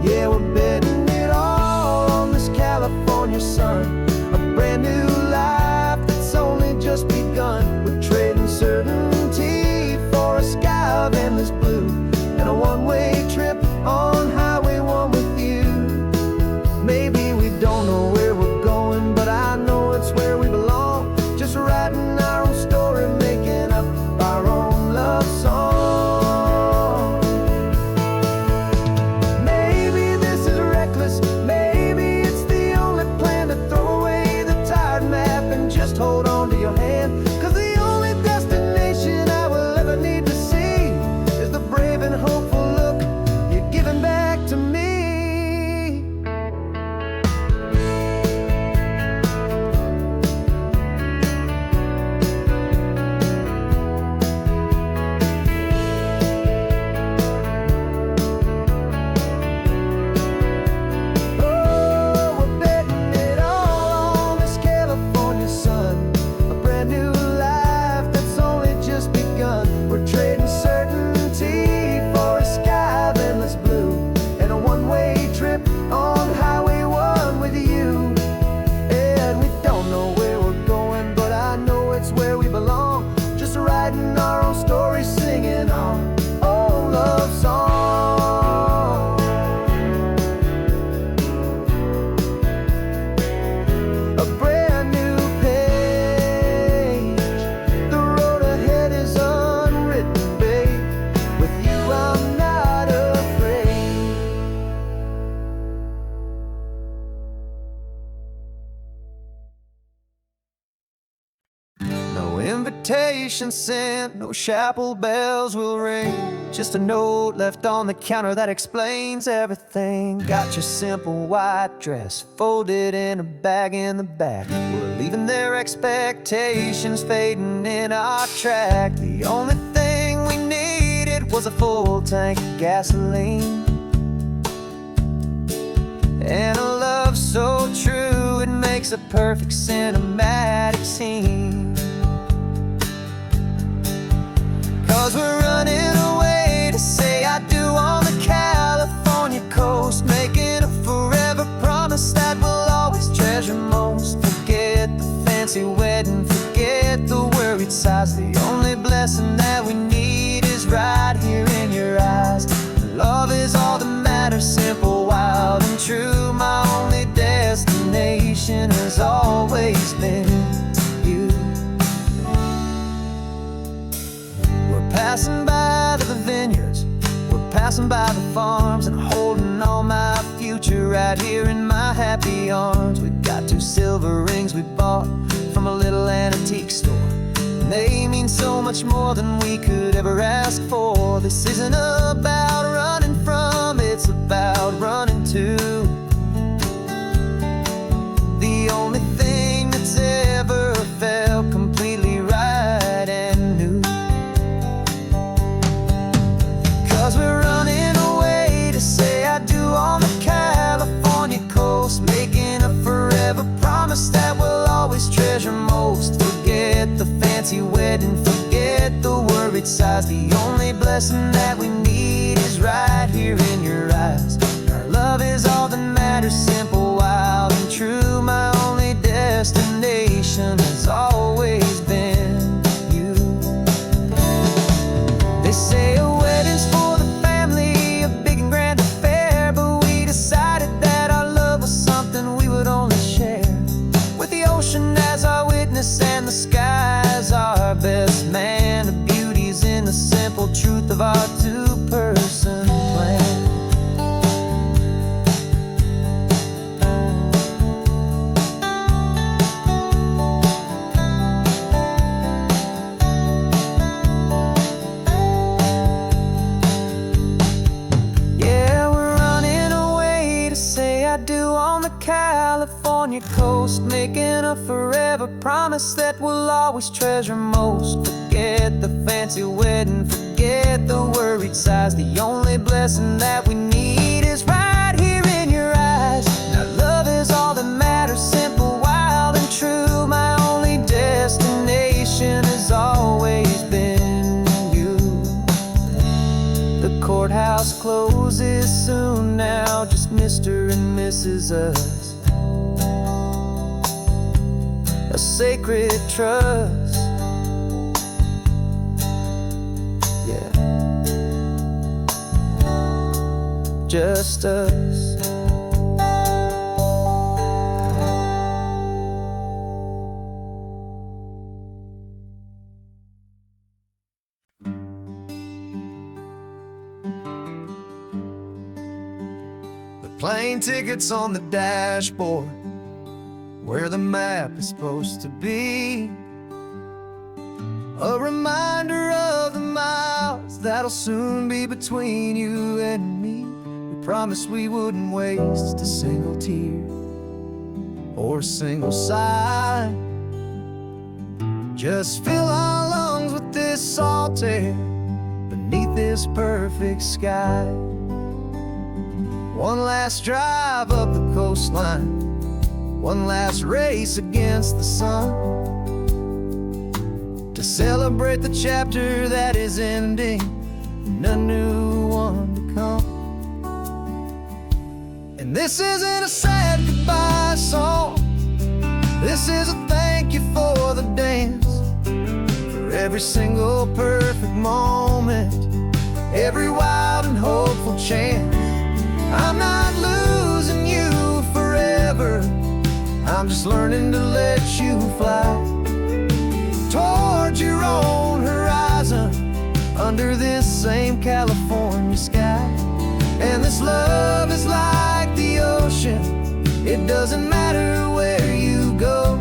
Yeah, we're betting it all on this California sun, a brand new life that's only just begun. We're trading certainty for a sky of endless blue and a one-way trip on Highway 1 with you. Maybe we don't know where we're going, but I know it's where we belong. Just writing our own story, making up our own love song. Maybe this is reckless, maybe it's the only plan to throw away the tired map and just hold on to your hand. 'Cause the only destination I will ever need to see is the brave and hopeful look you're giving back to me. Invitation sent, no chapel bells will ring, just a note left on the counter that explains everything. Got your simple white dress folded in a bag in the back. We're leaving their expectations fading in our track. The only thing we needed was a full tank of gasoline and a love so true it makes a perfect cinematic scene. 'Cause we're running away to say I do on the California coast, making a forever promise that we'll always treasure most. Forget the fancy wedding, forget the worried sighs. The only blessing that we need is right here in your eyes. Love is all that matters, simple, wild, and true. My only destination has always been you. Passing by the vineyards, we're passing by the farms, and holding all my future right here in my happy arms. We've got 2 silver rings we bought from a little antique store, and they mean so much more than we could ever ask for. This isn't about running from, it's about running to. The only thing that's ever felt completely right and new. 'Cause we're running away to say I do on the California coast, making a forever promise that we'll always treasure most. Forget the fancy wedding, forget the worried sighs. The only blessing blessing that we need is right here in your eyes. Our love is all that matters, simple, wild, and true. My only destination has always been you. They say a wedding's for the family, a big and grand affair, but we decided that our love was something we would only share with the ocean as our witness and the sky as our best man. The beauty's in the simple truth of our two-person plan. California coast, making a forever promise that we'll always treasure most. Forget the fancy wedding, forget the worried sighs. The only blessing that we need is right here in your eyes. Now love is all that matters, simple, wild, and true. My only destination has always been you. The courthouse closes soon now, just Mr. and Mrs. Us. A sacred trust, yeah, just us. The plane tickets on the dashboard, where the map is supposed to be, a reminder of the miles that'll soon be between you and me. We promised we wouldn't waste a single tear or a single sigh. Just fill our lungs with this salt air beneath this perfect sky. One last drive up the coastline, one last race against the sun, to celebrate the chapter that is ending and a new one to come. And this isn't a sad goodbye song, this is a thank you for the dance, for every single perfect moment, every wild and hopeful chance. I'm not losing you forever, I'm just learning to let you fly towards your own horizon, under this same California sky. And this love is like the ocean, it doesn't matter where you go,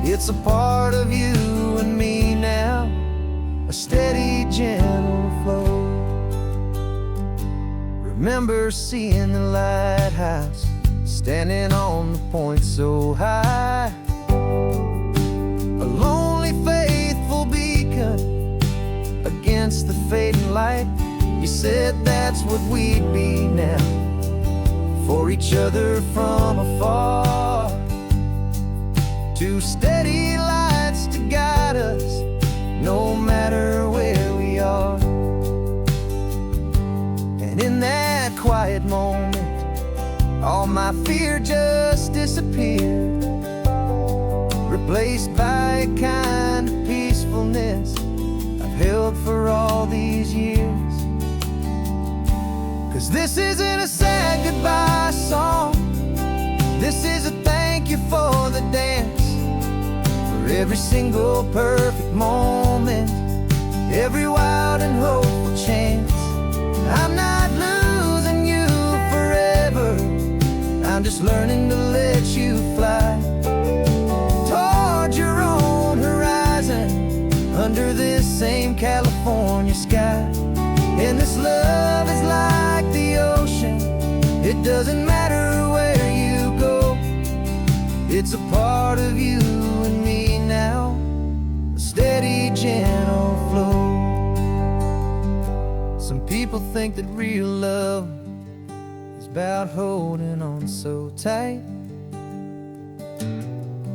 it's a part of you and me now, a steady, gentle flow. Remember seeing the lighthouse, standing on the point so high, a lonely, faithful beacon against the fading light. You said that's what we'd be now, for each other from afar. Two steady lights to guide us, no matter where we are. And in that quiet moment, all my fear just disappeared, replaced by a kind of peacefulness I've held for all these years. 'Cause this isn't a sad goodbye song, this is a thank you for the dance, for every single perfect moment, every wild and hopeful chance. I'm not losing you forever, I'm just learning to let you fly towards your own horizon, under this same California sky. And this love is like the ocean, it doesn't matter where you go, it's a part of you and me now, a steady, gentle flow. Some people think that real love is about holding on so tight.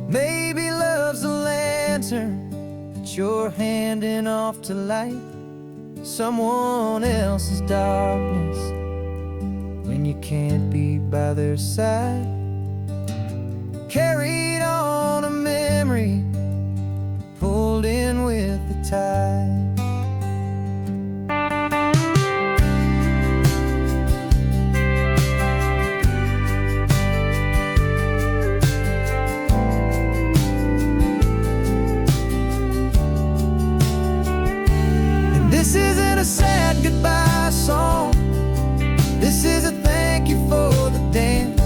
Maybe love's a lantern that you're handing off to light. someone else's darkness when you can't be by their side. Carried on a memory, pulled in with the tide. This isn't a sad goodbye song. This is a thank you for the dance,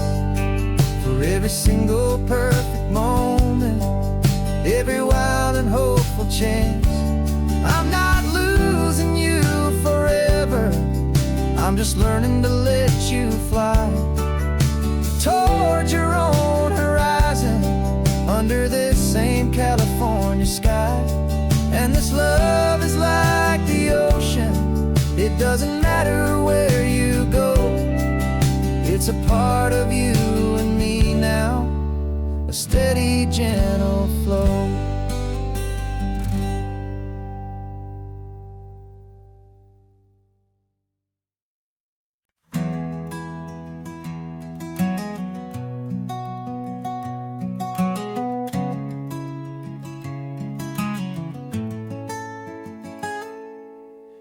for every single perfect moment, every wild and hopeful chance. I'm not losing you forever, I'm just learning to let you fly towards your own horizon, under this same California sky. And this love is like the ocean, it doesn't matter where you go. It's a part of you and me now, a steady, gentle flow.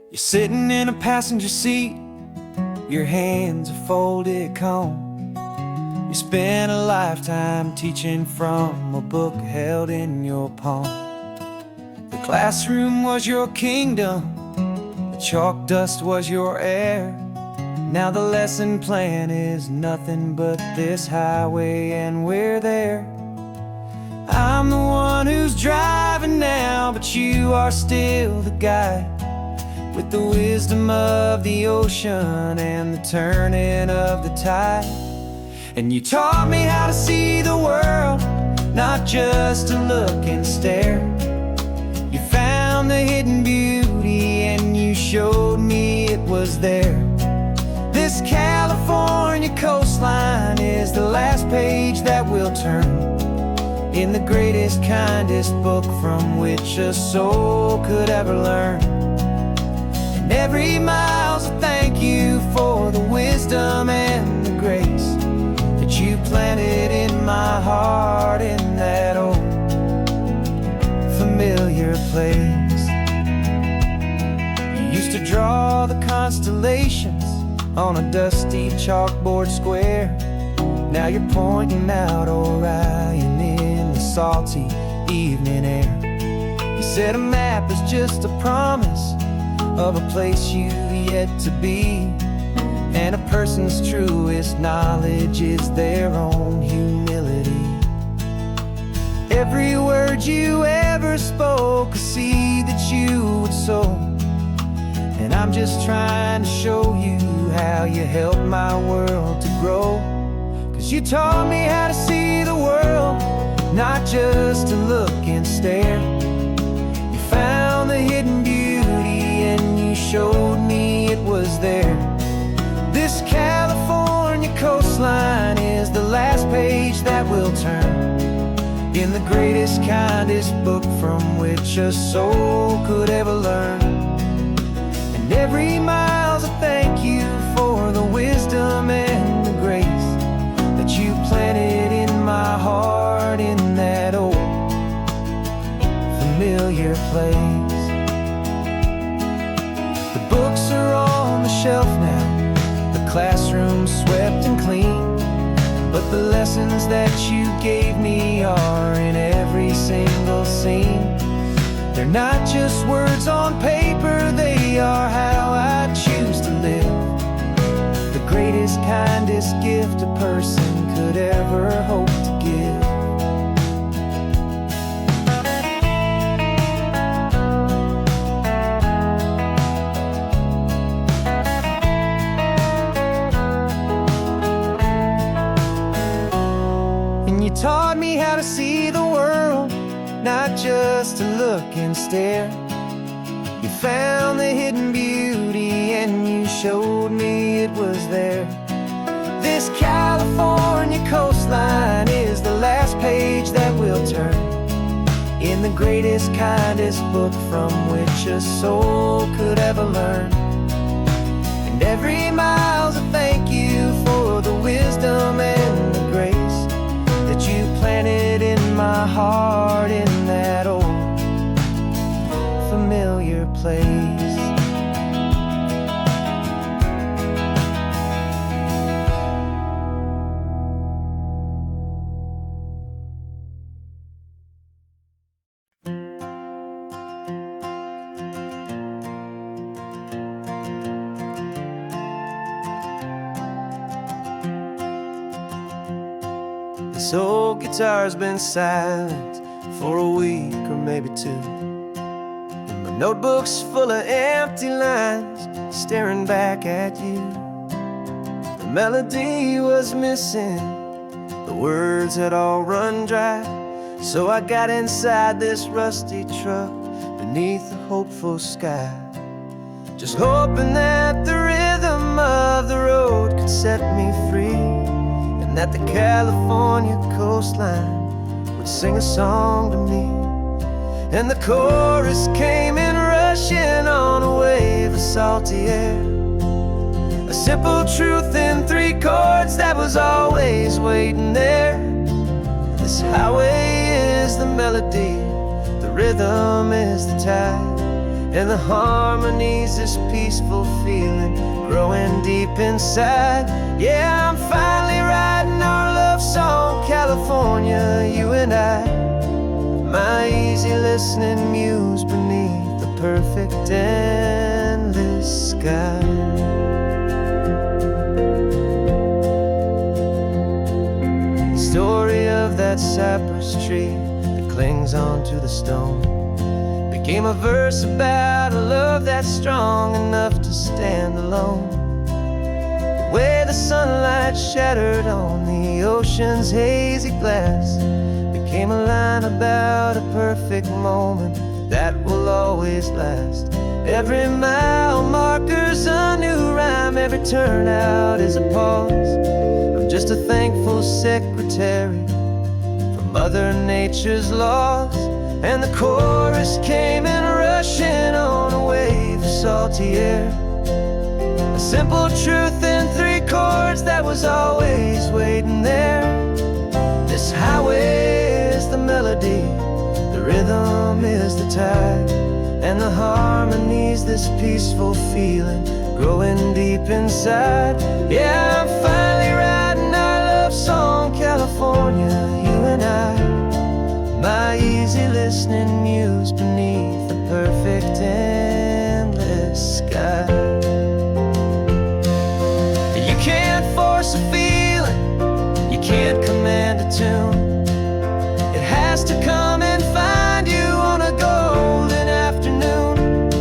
You're sitting in a passenger seat, your hands are folded calm. You spent a lifetime teaching from a book held in your palm. The classroom was your kingdom, the chalk dust was your air. Now the lesson plan is nothing but this highway and we're there. I'm the one who's driving now, but you are still the guide, with the wisdom of the ocean and the turning of the tide. And you taught me how to see the world, not just to look and stare. You found the hidden beauty and you showed me it was there. This California coastline is the last page that we'll turn in the greatest, kindest book from which a soul could ever learn. Every mile's a thank you for the wisdom and the grace that you planted in my heart in that old familiar place. You used to draw the constellations on a dusty chalkboard square. Now you're pointing out Orion in the salty evening air. You said a map is just a promise of a place you've yet to be, and a person's truest knowledge is their own humility. Every word you ever spoke, a seed that you would sow, and I'm just trying to show you how you helped my world to grow. 'Cause you taught me how to see the world, not just to look and stare. You found the hidden beauty and you showed me it was there. This California coastline is the last page that we'll turn in the greatest, kindest book from which a soul could ever learn. And every mile's a thank you for the wisdom and the grace that you planted in my heart in that old familiar place. Books are on the shelf now, the classroom swept and clean, but the lessons that you gave me are in every single scene. They're not just words on paper, they are how I choose to live. The greatest, kindest gift a person could ever hope to give. Taught me how to see the world, not just to look and stare. You found the hidden beauty and you showed me it was there. This California coastline is the last page that we'll turn in the great greatest, kindest book from which a soul could ever learn. And every mile's a thank you for the wisdom and the grace that you planted in my heart in that old familiar place. This old guitar's been silent for a week or maybe two, and my notebook's full of empty lines staring back at you. The melody was missing, the words had all run dry, so I got inside this rusty truck beneath the hopeful sky, just hoping that the rhythm of the road could set me free, and that the California coastline would sing a song to me. And the chorus came in rushing on a wave of salty air, a simple truth in 3 chords that was always waiting there. This highway is the melody, the rhythm is the tide, and the harmony's this peaceful feeling growing deep inside. Yeah, I'm finally writing our love song, California, you and I, my easy listening muse beneath the perfect endless sky. The story of that cypress tree that clings onto the stone became a verse about a love that's strong enough to stand alone. The way the sunlight shattered on the ocean's hazy glass became a line about a perfect moment that will always last. Every mile marker's a new rhyme, every turnout is a pause. I'm just a thankful secretary for Mother Nature's laws. And the chorus came in rushing on a wave of salty air, a simple truth in 3 chords that was always waiting there. This highway is the melody, the rhythm is the tide, and the harmony's this peaceful feeling growing deep inside. Yeah, I'm finally writing our love song, California, you and I, my easy listening muse beneath the perfect endless sky. You can't force a feeling, you can't command a tune. It has to come and find you on a golden afternoon.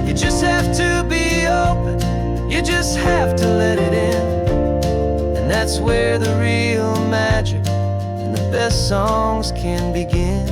You just have to be open, you just have to let it in, and that's where the real magic, the best songs can begin.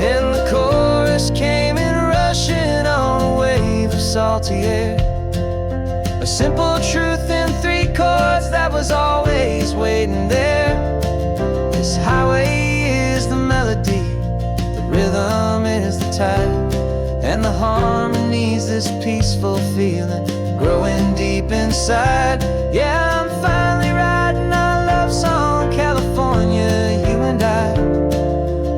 And the chorus came in rushing on a wave of salty air, a simple truth in 3 chords that was always waiting there. This highway is the melody, the rhythm is the tide, and the harmony's this peaceful feeling growing deep inside. Yeah, I'm finally writing our love song, California, you and I,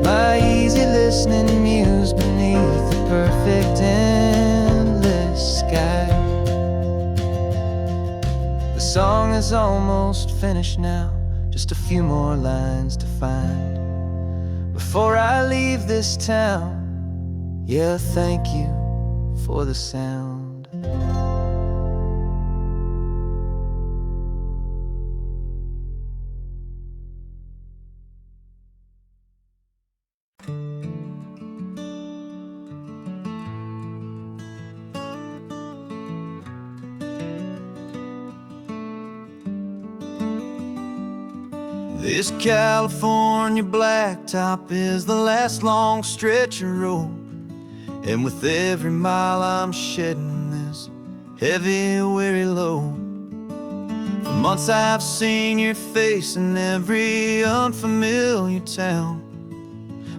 my easy listening muse beneath the perfect endless sky. The song is almost finished now, just a few more lines to find before I leave this town. Yeah, thank you for the sound. This California blacktop is the last long stretch of road, and with every mile I'm shedding this heavy, weary load. For months I've seen your face in every unfamiliar town,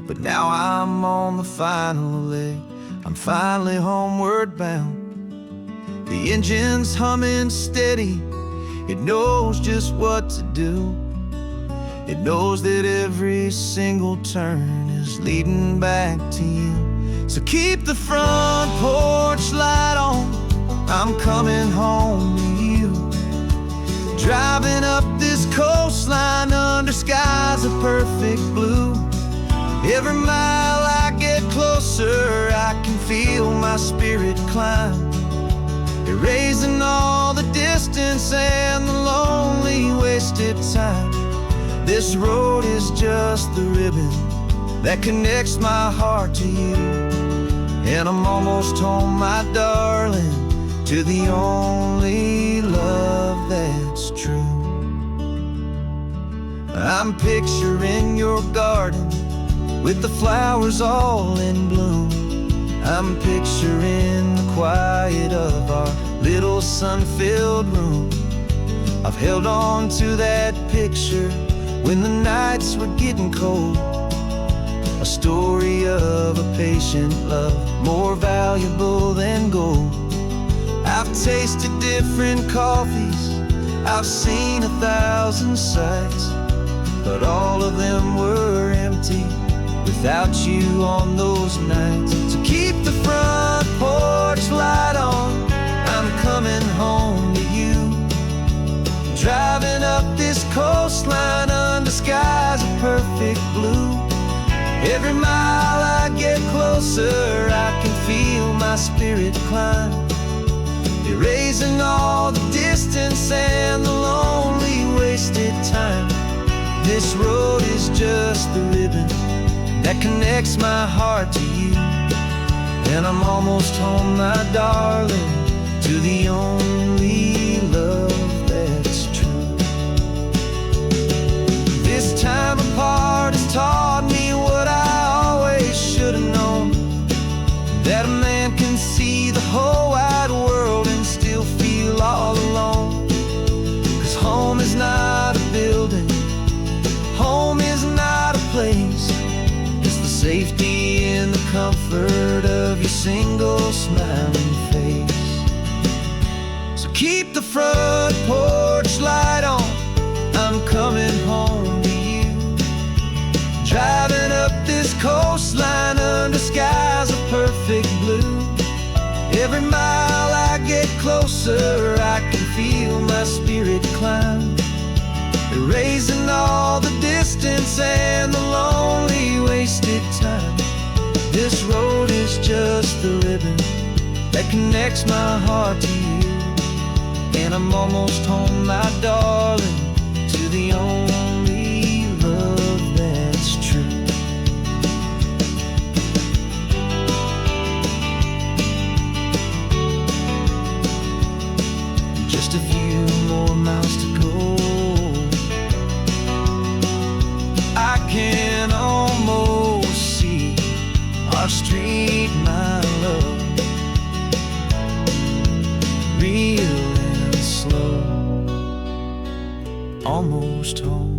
but now I'm on the final leg, I'm finally homeward bound. The engine's humming steady, it knows just what to do. It knows that every single turn is leading back to you. So keep the front porch light on, I'm coming home to you. Driving up this coastline under skies of perfect blue. Every mile I get closer, I can feel my spirit climb, erasing all the distance and the lonely wasted time. This road is just the ribbon that connects my heart to you, and I'm almost home, my darling, to the only love that's true. I'm picturing your garden with the flowers all in bloom. I'm picturing the quiet of our little sun-filled room. I've held on to that picture when the nights were getting cold, a story of a patient love, more valuable than gold. I've tasted different coffees, I've seen 1,000 sights, but all of them were empty without you on those nights. So keep the front porch light on, I'm coming home to you. Driving up this coastline under skies of perfect blue. Every mile I get closer, I can feel my spirit climb, erasing all the distance and the lonely wasted time. This road is just the ribbon that connects my heart to you, and I'm almost home, my darling, to the only love that's true. This time apart has taught me what I always should have known, that a man can see the whole wide world and still feel all alone. 'Cause home is not a building, home is not a place, it's the safety and the comfort of your single smiling face. So keep the front porch light on, I'm coming home to you. Driving up this coastline under skies of perfect blue. Every mile I get closer, I can feel my spirit climb, erasing all the distance and the lonely wasted time. This road is just the ribbon that connects my heart to you, and I'm almost home, my darling, to the only love that's true. Just a few more miles to go, I can almost see our street, my love, real and slow, almost home.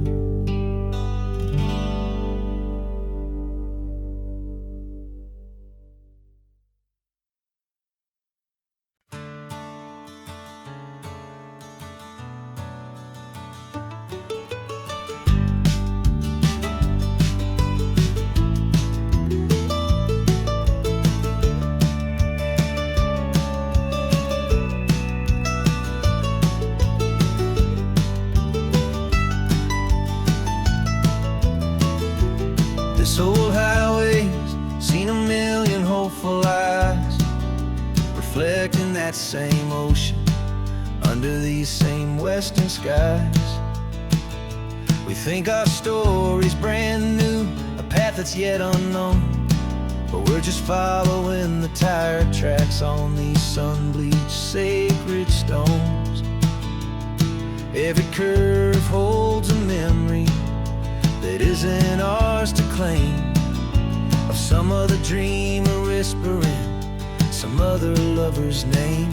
This old highway's seen a million hopeful eyes, reflecting that same ocean under these same western skies. We think our story's brand new, a path that's yet unknown, but we're just following the tire tracks on these sun-bleached sacred stones. Every curve holds a memory, that isn't ours to claim, of some other dreamer whispering some other lover's name.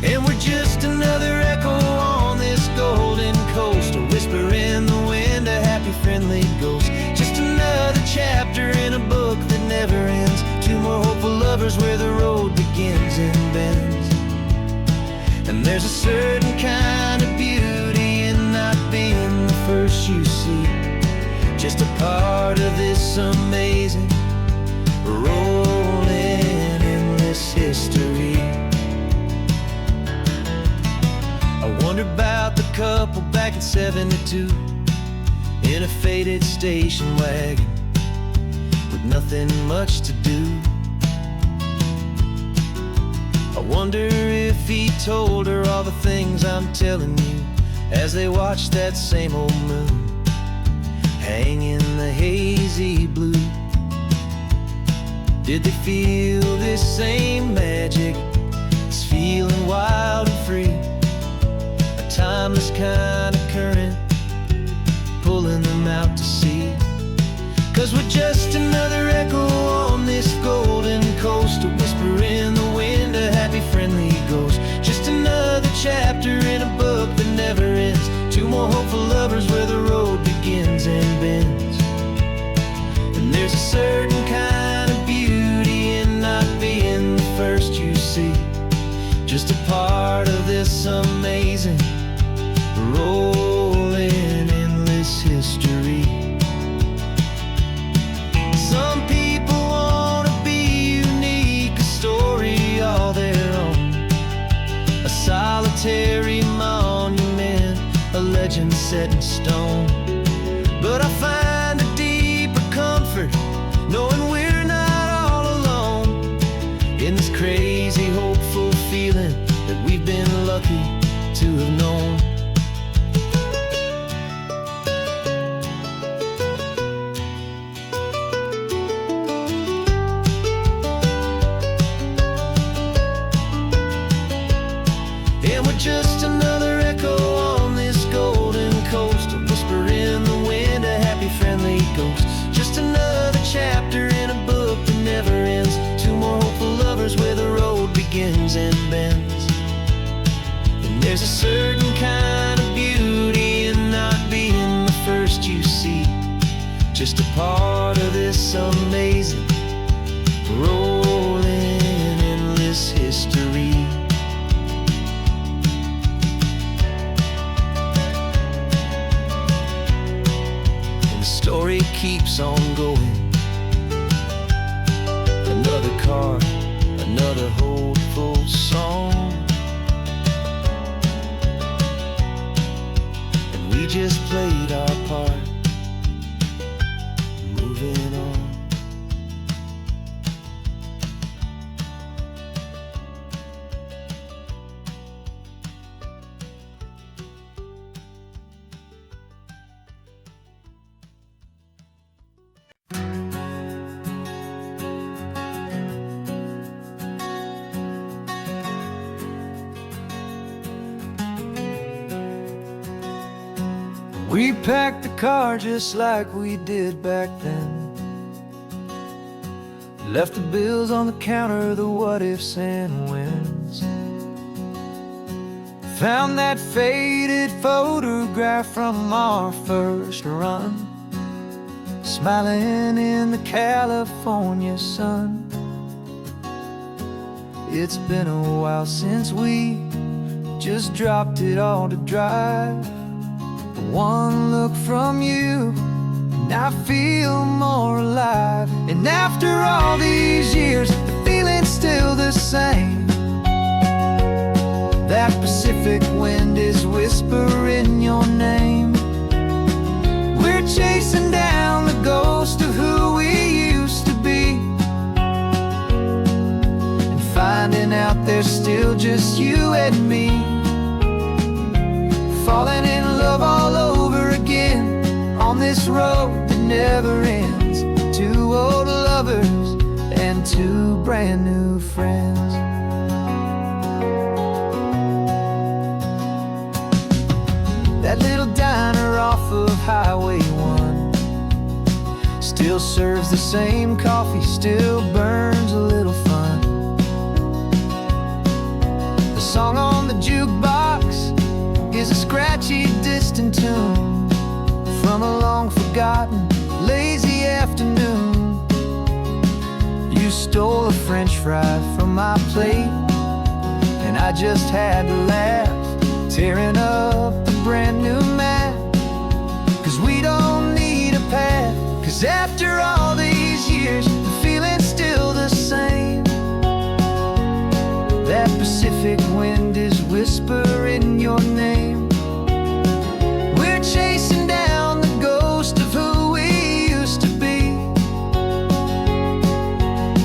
And we're just another echo on this golden coast, a whisper in the wind, a happy friendly ghost. Just another chapter in a book that never ends, two more hopeful lovers where the road begins and bends. And there's a certain kind of beauty in not being the first you see, just a part of this amazing rolling endless history. I wonder about the couple back in '72 in a faded station wagon with nothing much to do. I wonder if he told her all the things I'm telling you as they watched that same old moon hang in the hazy blue. Did they feel this same magic, this feeling wild and free, a timeless kind of current pulling them out to sea? 'Cause we're just another echo on this golden coast, a whisper in the wind, a happy friendly ghost. Just another chapter in a book that never ends, two more hopeful lovers where the road begins and bends. And there's a certain kind of beauty in not being the first you see, just a part of this amazing rolling endless history. Some people want to be unique, a story all their own, a solitary monument, a legend set in stone. But I find a deeper comfort knowing we're not all alone in this crazy hopeful feeling that we've been lucky to have known. And we're just another echo on this golden coast, a whisper in the wind, a happy friendly ghost. Just another chapter in a book that never ends, two more hopeful lovers where the road begins and bends. And there's a certain kind of beauty in not being the first you see, just a part of this amazing rolling endless history. Story keeps on going, another card, another hopeful song, and we just played our part, moving on. We packed the car just like we did back then, left the bills on the counter, the what ifs and whens. Found that faded photograph from our first run, smiling in the California sun. It's been a while since we just dropped it all to drive. One look from you and I feel more alive. And after all these years, the feeling's still the same. That Pacific wind is whispering your name. We're chasing down the ghost of who we used to be, and finding out there's still just you and me, falling in love all over again on this road that never ends. Two old lovers and two brand new friends. That little diner off of Highway 1 serves the same coffee, still burns a little fun. The song on the jukebox is a scratchy, distant tune from a long-forgotten, lazy afternoon. You stole a French fry from my plate, and I just had to laugh, tearing up the brand new map. 'Cause we don't need a path, 'cause after all these years, the feeling's still the same. That Pacific wind is whispering your name. We're chasing down the ghost of who we used to be,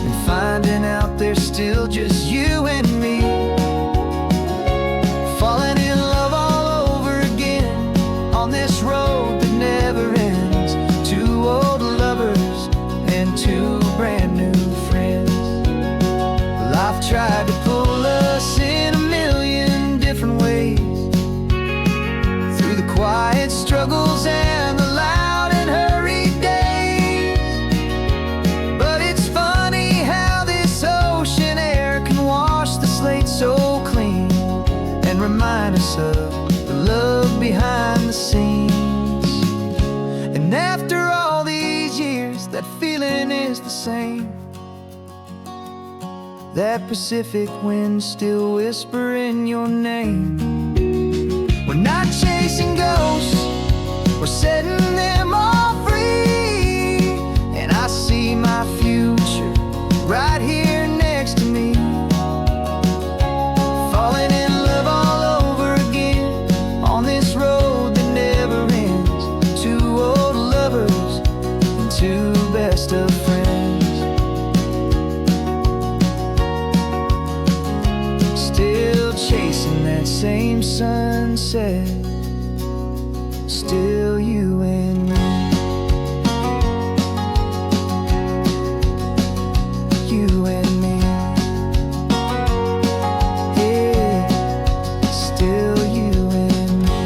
and finding out there's still just you and me. Falling in love all over again on this road that never ends. Two old lovers and two brand new friends. Life tried to pull us in a million different ways, through the quiet struggles and the loud and hurried days. But it's funny how this ocean air can wash the slate so clean, and remind us of the love behind the scenes. And after all these years, that feeling is the same. That Pacific wind still whispering your name. We're not chasing ghosts, we're setting them all free. And I see my future right here next to me. Falling in love all over again on this road that never ends. Two old lovers and two best of friends. Still chasing that same sunset, still you and me. You and me. Yeah, still you and me.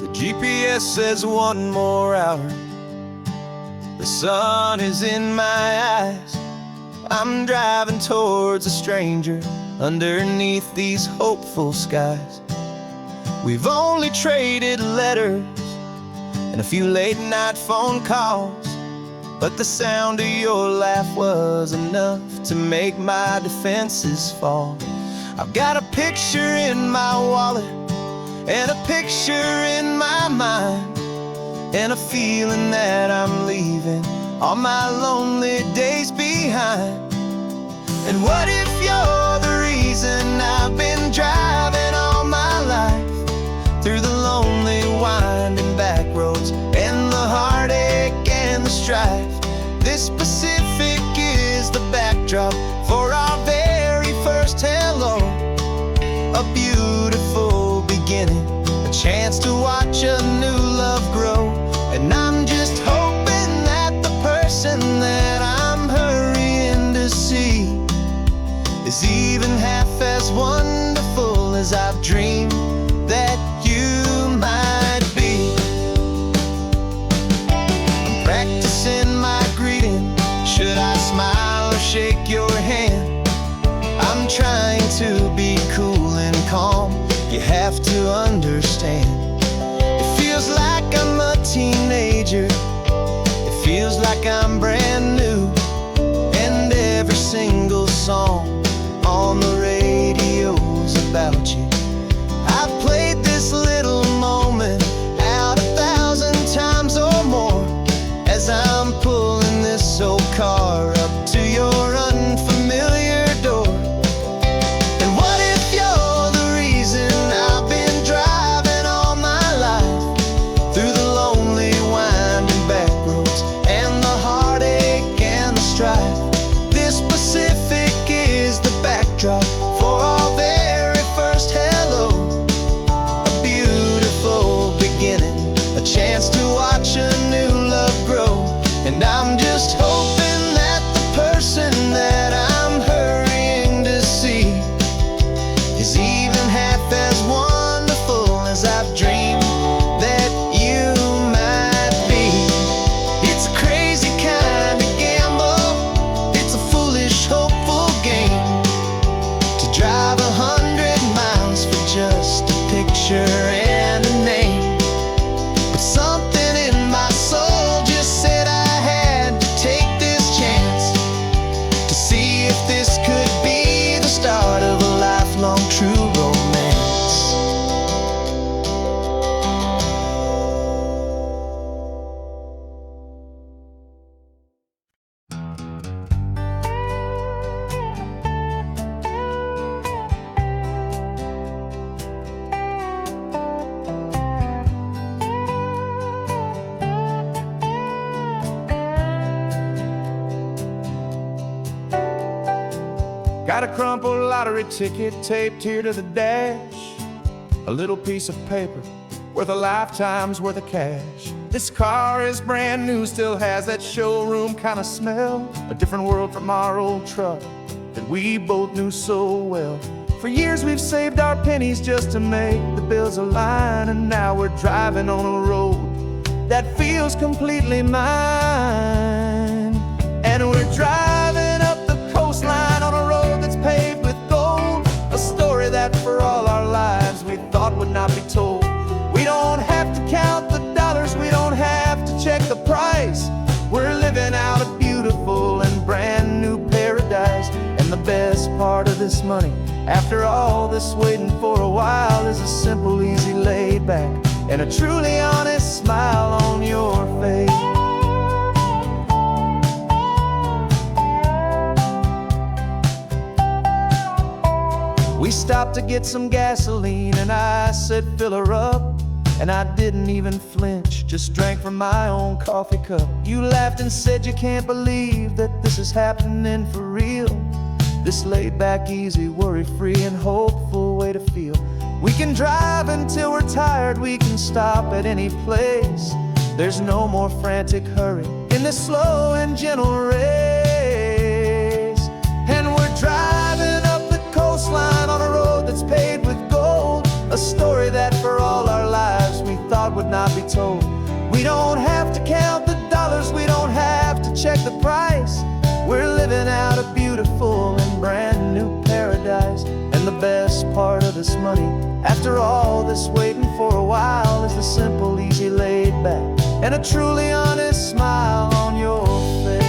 The GPS says one more hour. The sun is in my eyes. I'm driving towards a stranger underneath these hopeful skies. We've only traded letters and a few late night phone calls, but the sound of your laugh was enough to make my defenses fall. I've got a picture in my wallet and a picture in my mind, and a feeling that I'm leaving all my lonely days behind. And what if you're the reason I've been driving all my life, through the lonely winding back roads and the heartache and the strife? This Pacific is the backdrop for our very first hello. A beautiful beginning, a chance to watch a new love grow. And I'm just hoping that the person that I'm hurrying to see is even half as wonderful as I've dreamed that you might be. I'm practicing my greeting. Should I smile or shake your hand? I'm trying to be cool and calm. You have to understand. It feels like I'm a teenager. It feels like I'm brand new. And every single song on the radio's about you. I've played this little moment out 1,000 times or more, as I'm pulling this old car up to your unfamiliar door. And what if you're the reason I've been driving all my life, through the lonely winding back roads and the heartache and the strife? This Pacific is the backdrop for our very first hello. A beautiful beginning, a chance to watch a new love grow. And I'm just hoping that the person that I'm hurrying to see Got a crumpled lottery ticket taped here to the dash, a little piece of paper worth a lifetime's worth of cash. This car is brand new, still has that showroom kind of smell, a different world from our old truck that we both knew so well. For years we've saved our pennies just to make the bills align, and now we're driving on a road that feels completely mine. And we're driving up the coastline on a road that's paved with gold, a story that for all our lives we thought would not be told. We don't have to count the dollars, we don't have to check the price. We're living out a beautiful and brand new paradise. And the best part of this money, after all this waiting for a while, is a simple, easy, laid back, and a truly honest smile on your face. We stopped to get some gasoline, and I said, fill her up. And I didn't even flinch, just drank from my own coffee cup. You laughed and said you can't believe that this is happening for real. This laid back, easy, worry-free and hopeful way to feel. We can drive until we're tired, we can stop at any place. There's no more frantic hurry in this slow and gentle race. And we're driving up the coastline on a road that's paved with gold, a story that for all our lives we thought would not be told. We don't have to count the dollars, we don't have to check the price. We're living out a beautiful and brand new paradise. And the best part of this money, after all this waiting for a while, is the simple, easy, laid back, and a truly honest smile on your face.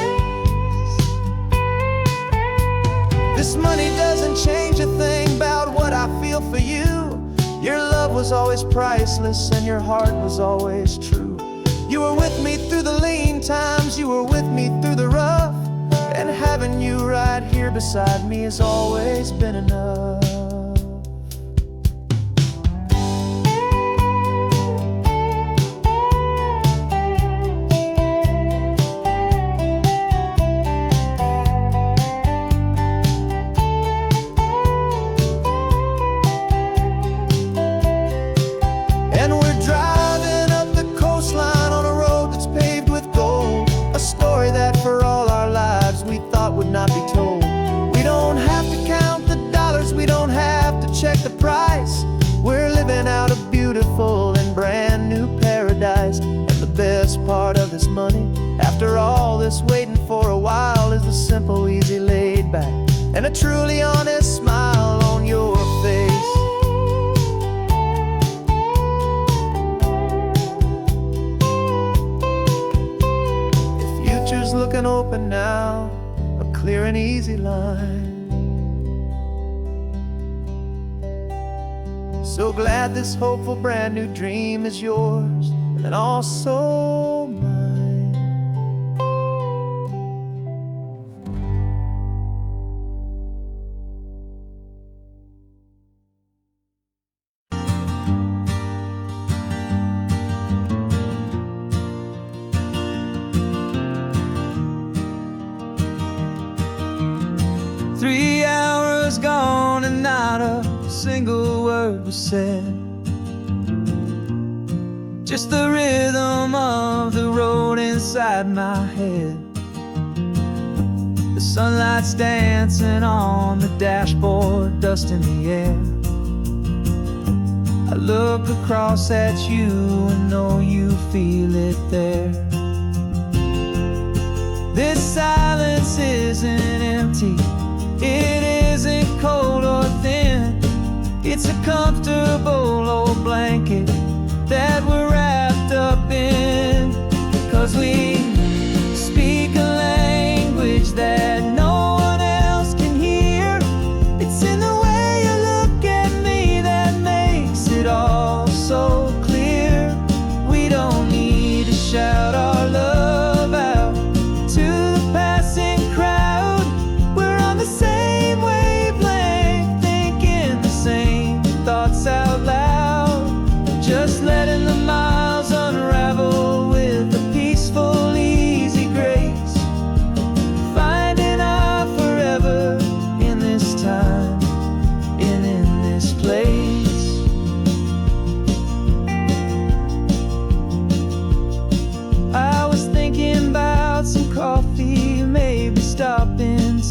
This money doesn't change a thing about what I feel for you. Your love was always priceless and your heart was always true. You were with me through the lean times, you were with me through the rough, and having you right here beside me has always been enough. 'Cause the best part of this money, after all this waiting for a while, is the simple, easy, laid back, and a truly honest smile on your face. The future's looking open now, a clear and easy line. So glad this hopeful brand new dream is yours and also mine. Three hours gone and not a single word was said. Just the rhythm of the road inside my head. The sunlight's dancing on the dashboard, dust in the air. I look across at you and know you feel it there. This silence isn't empty, it isn't cold or thin. It's a comfortable old blanket that we're wrapped up in, 'cause we speak a language that no one else can hear. It's in the way you look at me that makes it all so clear. We don't need to shout our love out to the passing crowd. We're on the same wavelength, thinking the same thoughts out loud. Just letting the mind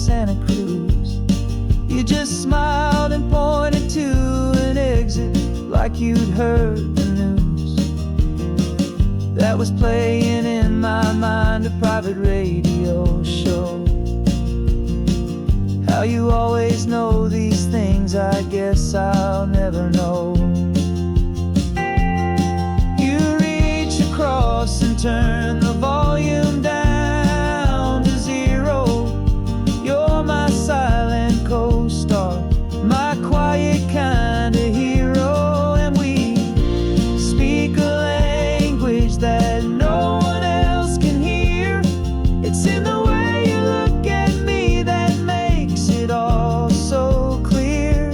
Santa Cruz. You just smiled and pointed to an exit like you'd heard the news. That was playing in my mind, a private radio show. How you always know these things, I guess I'll never know. You reach across and turn the volume down to 0. You're my silent co-star, my quiet kind of hero. And we speak a language that no one else can hear. It's in the way you look at me that makes it all so clear.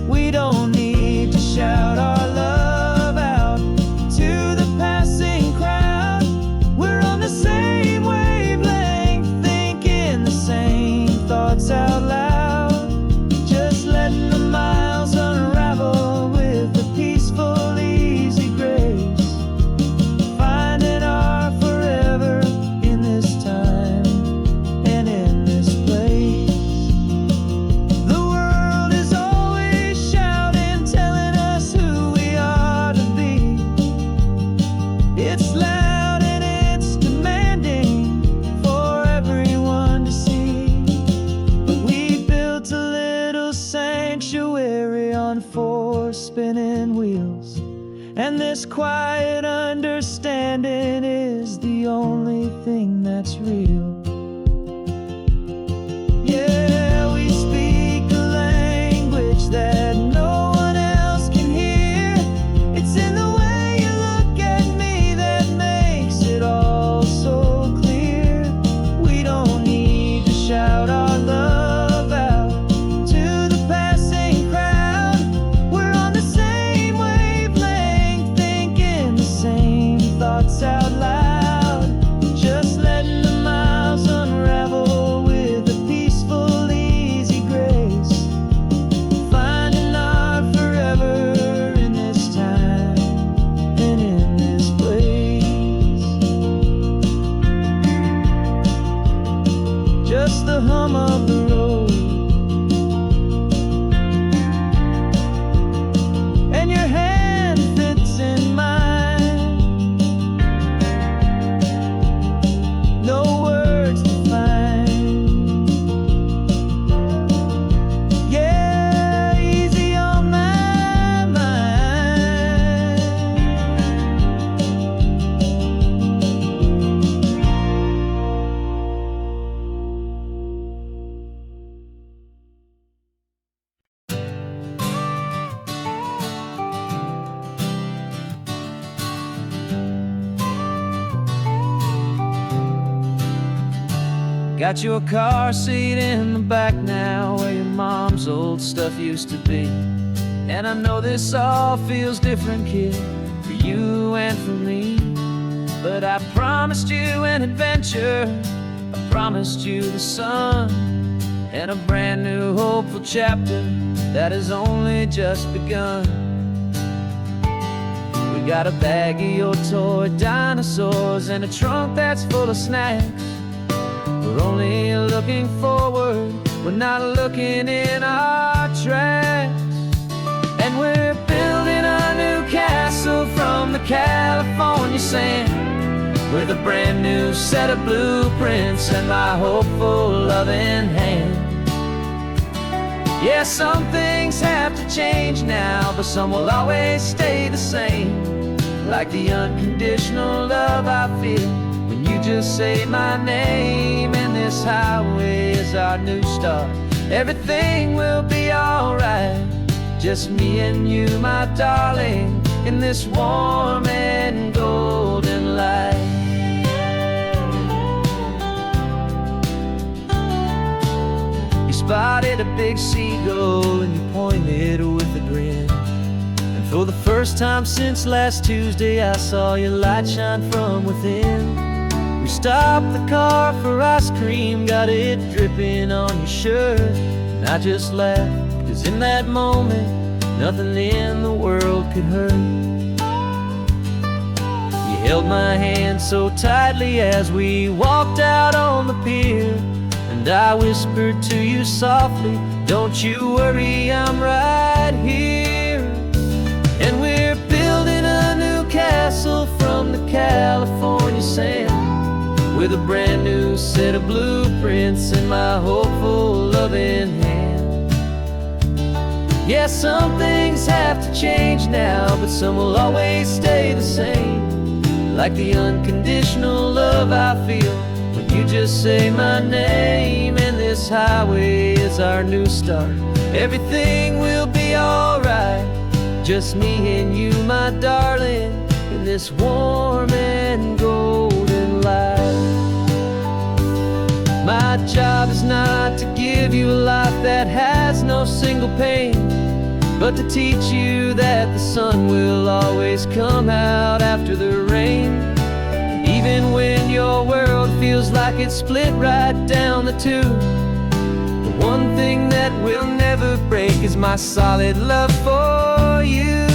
We don't need to shout our love out to the passing crowd. We're on the same wavelength, thinking the same thoughts out loud. Just letting the miles unravel with a peaceful, easy grace. Finding our forever in this time and in this place. The world is always shouting, telling us who we are to be. It's loud and it's demanding for everyone to see. But we built a little sanctuary on 4 spinning wheels, and this quiet understanding is the only thing that's real. Yeah, we speak a language that no one else can hear. It's in the way you look at me that makes it all so clear. We don't need to shout our love out to the passing crowd. We're on the same wavelength, thinking the same thoughts out loud. Just letting the miles unravel with a peaceful, easy grace. Finding our forever in this time and in this place. Just the hum of the road and your hand fits in mine. No words to find. Yeah, easy on my mind. Got your car seat in the back now, where your mom's old stuff used to be. And I know this all feels different, kid, for you and for me. But I promised you an adventure, I promised you the sun, and a brand new hopeful chapter that has only just begun. We got a bag of your toy dinosaurs and a trunk that's full of snacks. We're only looking forward, we're not looking in our tracks. And we're building a new castle from the California sand, with a brand new set of blueprints and my hopeful loving hand. Yeah, some things have to change now, but some will always stay the same. Like the unconditional love I feel when you just say my name. And this highway is our new start, everything will be alright. Just me and you, my darling, in this warm and golden light. You spotted a big seagull and you pointed with a grin. And for the first time since last Tuesday, I saw your light shine from within. We stopped the car for ice cream, got it dripping on your shirt. And I just laughed, 'cause in that moment, nothing in the world could hurt. You held my hand so tightly as we walked out on the pier, and And I whispered to you softly, don't you worry, I'm right here. And we're building a new castle from the California sand, with a brand new set of blueprints in my hopeful, loving hand. Yeah, some things have to change now, but some will always stay the same. Like the unconditional love I feel when you just say my name. And this highway is our new start. Everything will be alright, just me and you, my darling, in this warm and golden light. My job is not to give you a life that has no single pain, but to teach you that the sun will always come out after the rain. And even when your world feels like it's split right down the tube, the one thing that will never break is my solid love for you.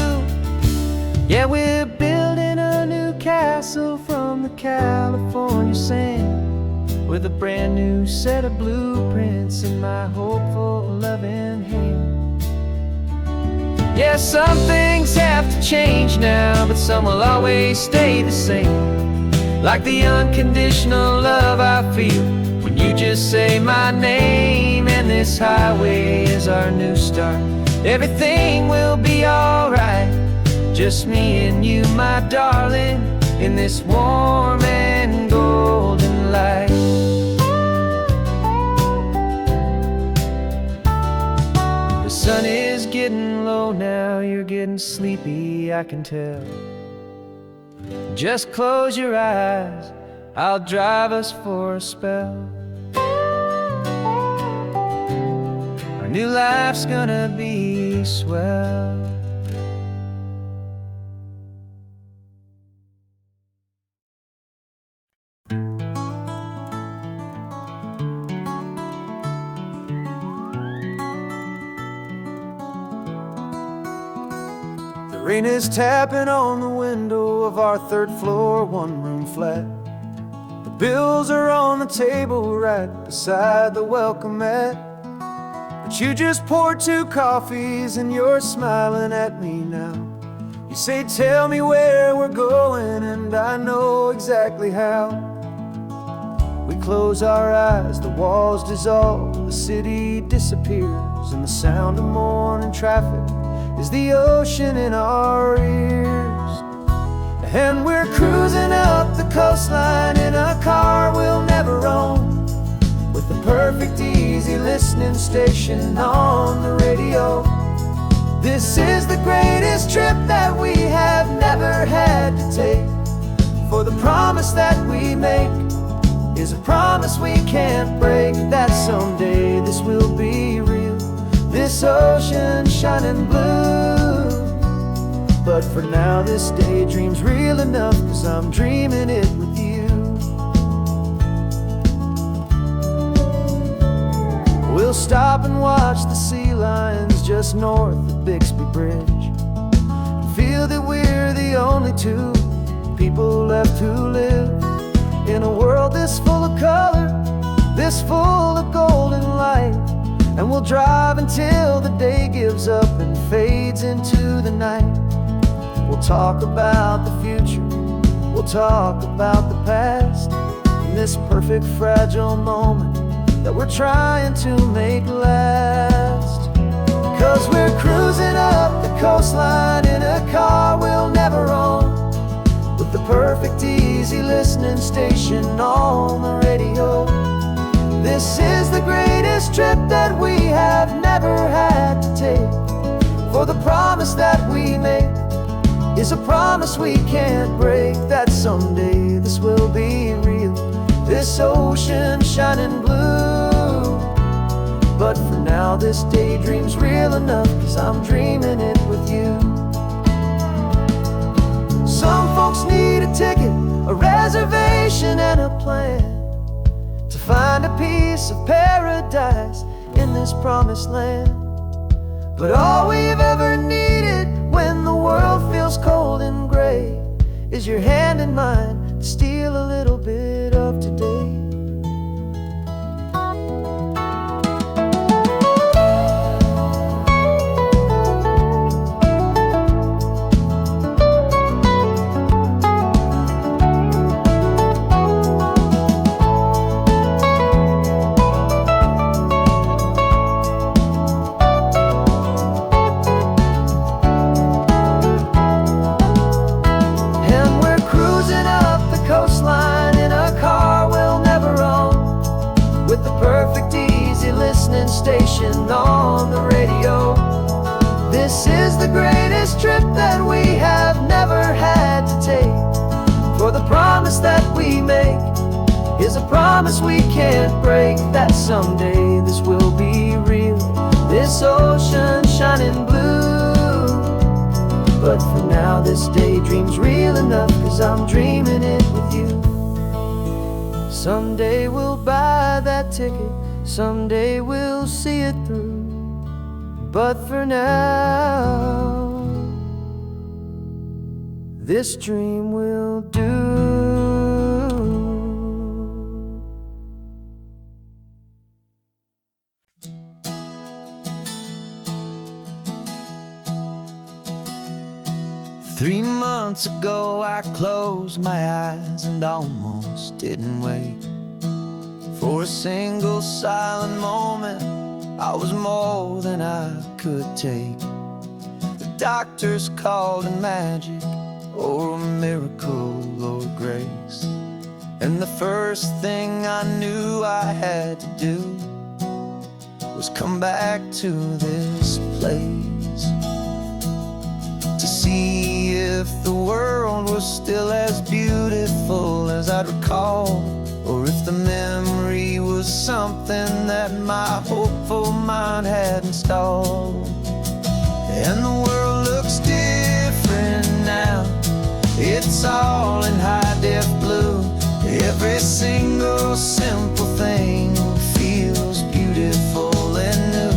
Yeah, we're building a new castle from the California sand, with a brand new set of blueprints in my hopeful, loving hand. Yeah, some things have to change now, but some will always stay the same. Like the unconditional love I feel when you just say my name. And this highway is our new start. Everything will be alright, just me and you, my darling, in this warm and golden light. The sun is getting low now, you're getting sleepy, I can tell. Just close your eyes, I'll drive us for a spell. Our new life's gonna be swell. Rain is tapping on the window of our third floor, one-room flat. The bills are on the table right beside the welcome mat. But you just poured 2 coffees and you're smiling at me now. You say, tell me where we're going, and I know exactly how. We close our eyes, the walls dissolve, the city disappears, and the sound of morning traffic is the ocean in our ears. And we're cruising up the coastline in a car we'll never own, with the perfect easy listening station on the radio. This is the greatest trip that we have never had to take, for the promise that we make is a promise we can't break, that someday this will be real, this ocean shining blue. But for now this daydream's real enough, 'cause I'm dreaming it with you. We'll stop and watch the sea lions just north of Bixby Bridge, and feel that we're the only 2 people left who live in a world this full of color, this full of golden light. And we'll drive until the day gives up and fades into the night. We'll talk about the future, we'll talk about the past, in this perfect fragile moment that we're trying to make last. 'Cause we're cruising up the coastline in a car we'll never own, with the perfect easy listening station on the radio. This is the greatest trip that we have never had to take, for the promise that we make is a promise we can't break, that someday this will be real, this ocean shining blue. But for now this daydream's real enough, 'cause I'm dreaming it with you. Some folks need a ticket, a reservation and a plan, to find a piece of paradise in this promised land. But all we've ever needed when the world feels cold and gray is your hand in mine to steal a little bit of today. station on the radio. This is the greatest trip that we have never had to take. For the promise that we make is a promise we can't break, that someday this will be real, this ocean shining blue. But for now this daydream's real enough, 'cause I'm dreaming it with you. Someday we'll buy that ticket, someday we'll see it through. But for now, this dream will do. Three months ago I closed my eyes and almost didn't wake. For a single silent moment, I was more than I could take. The doctors called it magic, or a miracle, or grace. And the first thing I knew I had to do was come back to this place, to see if the world was still as beautiful as I'd recall, or if the memory was something that my hopeful mind had installed. And the world looks different now, it's all in high-def blue. Every single simple thing feels beautiful and new.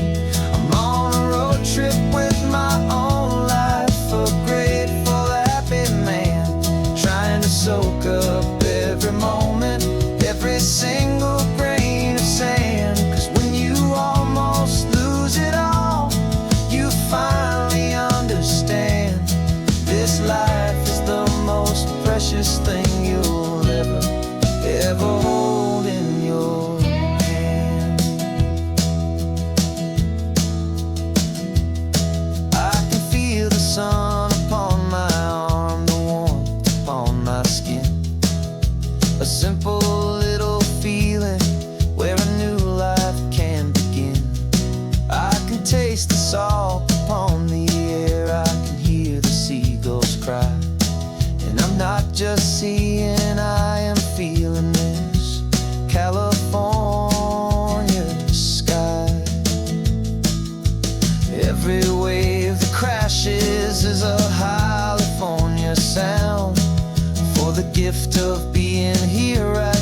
I'm on a road trip with my own life, a grateful, happy man, trying to soak up every moment, every single grain of sand. 'Cause when you almost lose it all, you finally understand this life is the most precious thing you'll ever hold in your hand. I can feel the sun upon my arm, the warmth upon my skin, a simple little feeling where a new life can begin. I can taste the salt upon the air, I can hear the seagulls cry. And I'm not just seeing, I am feeling this California sky. Every wave that crashes is a California sound, for the gift of being here right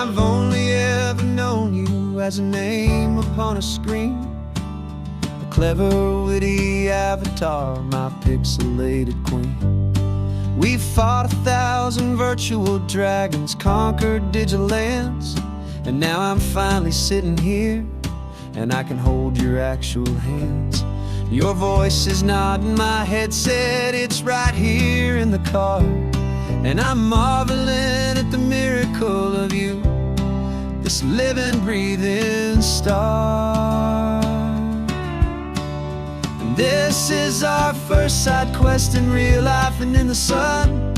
I've only ever known you as a name upon a screen, a clever, witty avatar, my pixelated queen. We've fought 1,000 virtual dragons, conquered digital lands, and now I'm finally sitting here, and I can hold your actual hands. Your voice is not in my headset, it's right here in the car, and I'm marveling at the miracle of you, this living, breathing star. And this is our first side quest in real life and in the sun.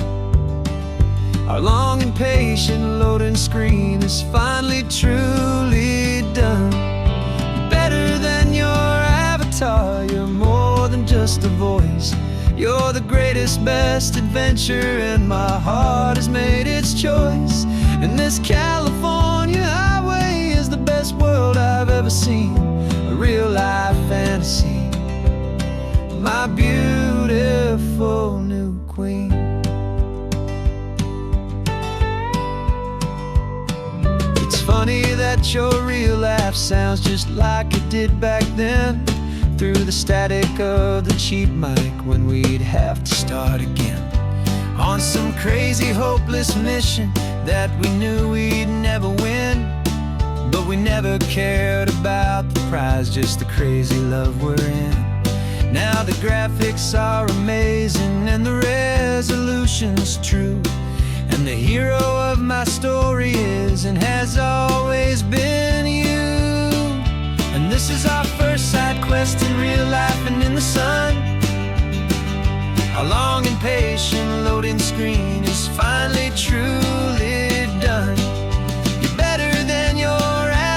Our long and patient loading screen is finally truly done. You're better than your avatar, you're more than just a voice. You're the greatest, best adventure, and my heart has made its choice. And this California highway is the best world I've ever seen, a real life fantasy, my beautiful new queen. It's funny that your real life sounds just like it did back then, through the static of the cheap mic when we'd have to start again, on some crazy hopeless mission that we knew we'd never win. But we never cared about the prize, just the crazy love we're in. Now the graphics are amazing and the resolution's true, and the hero of my story is and has always been you. And this is our first side quest in real life and in the sun. Our long and patient loading screen is finally truly done. You're better than your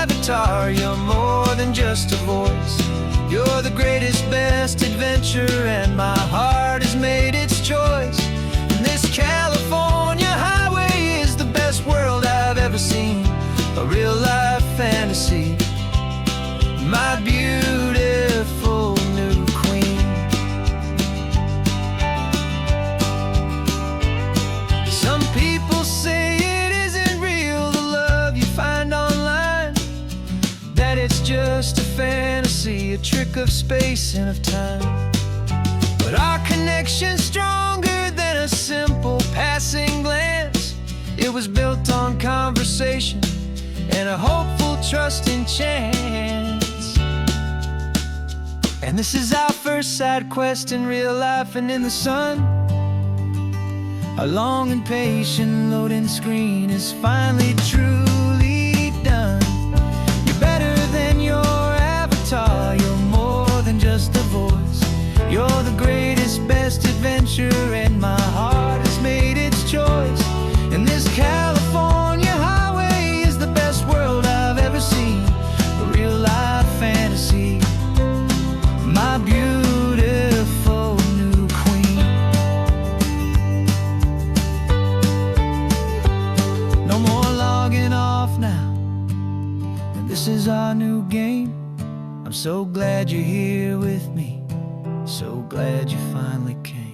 avatar, you're more than just a voice. You're the greatest, best adventure, and my heart has made its choice. And this California highway is the best world I've ever seen, a real life fantasy, my beautiful new queen. Some people say it isn't real, the love you find online, that it's just a fantasy, a trick of space and of time. But our connection's stronger than a simple passing glance. It was built on conversation and a hopeful, trusting chance. And this is our first side quest in real life and in the sun. Our long and patient loading screen is finally truly done. You're better than your avatar, you're more than just a voice. You're the greatest, best adventure, and my heart has made its choice. And this California highway is the best world I've ever seen, a real life fantasy, my beautiful new queen. No more logging off now, and this is our new game. I'm so glad you're here with me, so glad you finally came.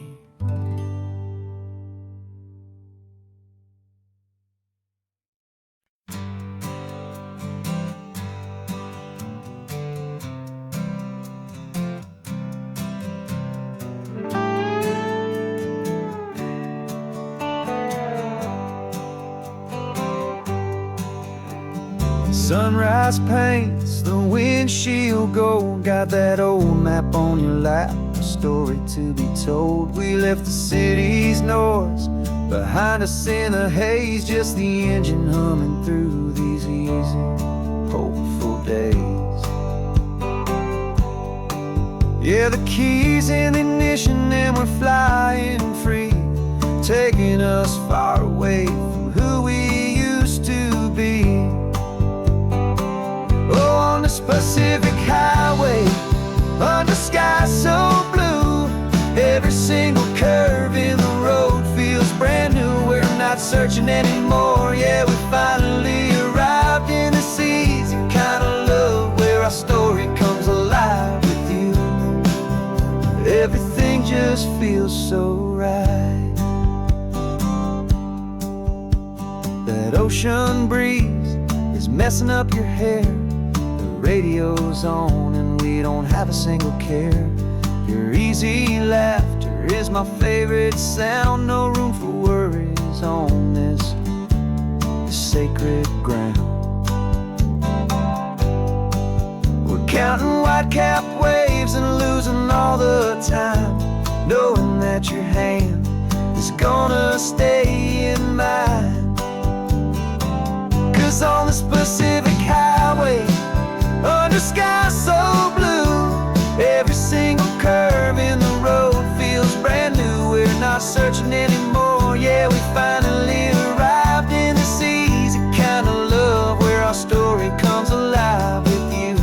Sunrise paints the windshield gold, got that old map on your lap, a story to be told. We left the city's noise behind us in the haze, just the engine humming through these easy, hopeful days. Yeah, the keys in the ignition and we're flying free, taking us far away from who we used to be. Oh, on this Pacific highway, under sky so blue, every single curve in the road feels brand new. We're not searching anymore, yeah, we finally arrived in this easy kind of love, where our story comes alive with you. Everything just feels so right. That ocean breeze messing up your hair. The radio's on and we don't have a single care. Your easy laughter is my favorite sound. No room for worries on this sacred ground. We're counting white-capped waves and losing all the time, knowing that your hand is gonna stay in mine. 'Cause on this Pacific highway, under sky so blue, every single curve in the road feels brand new. We're not searching anymore, yeah, we finally arrived in this easy kind of love, where our story comes alive with you.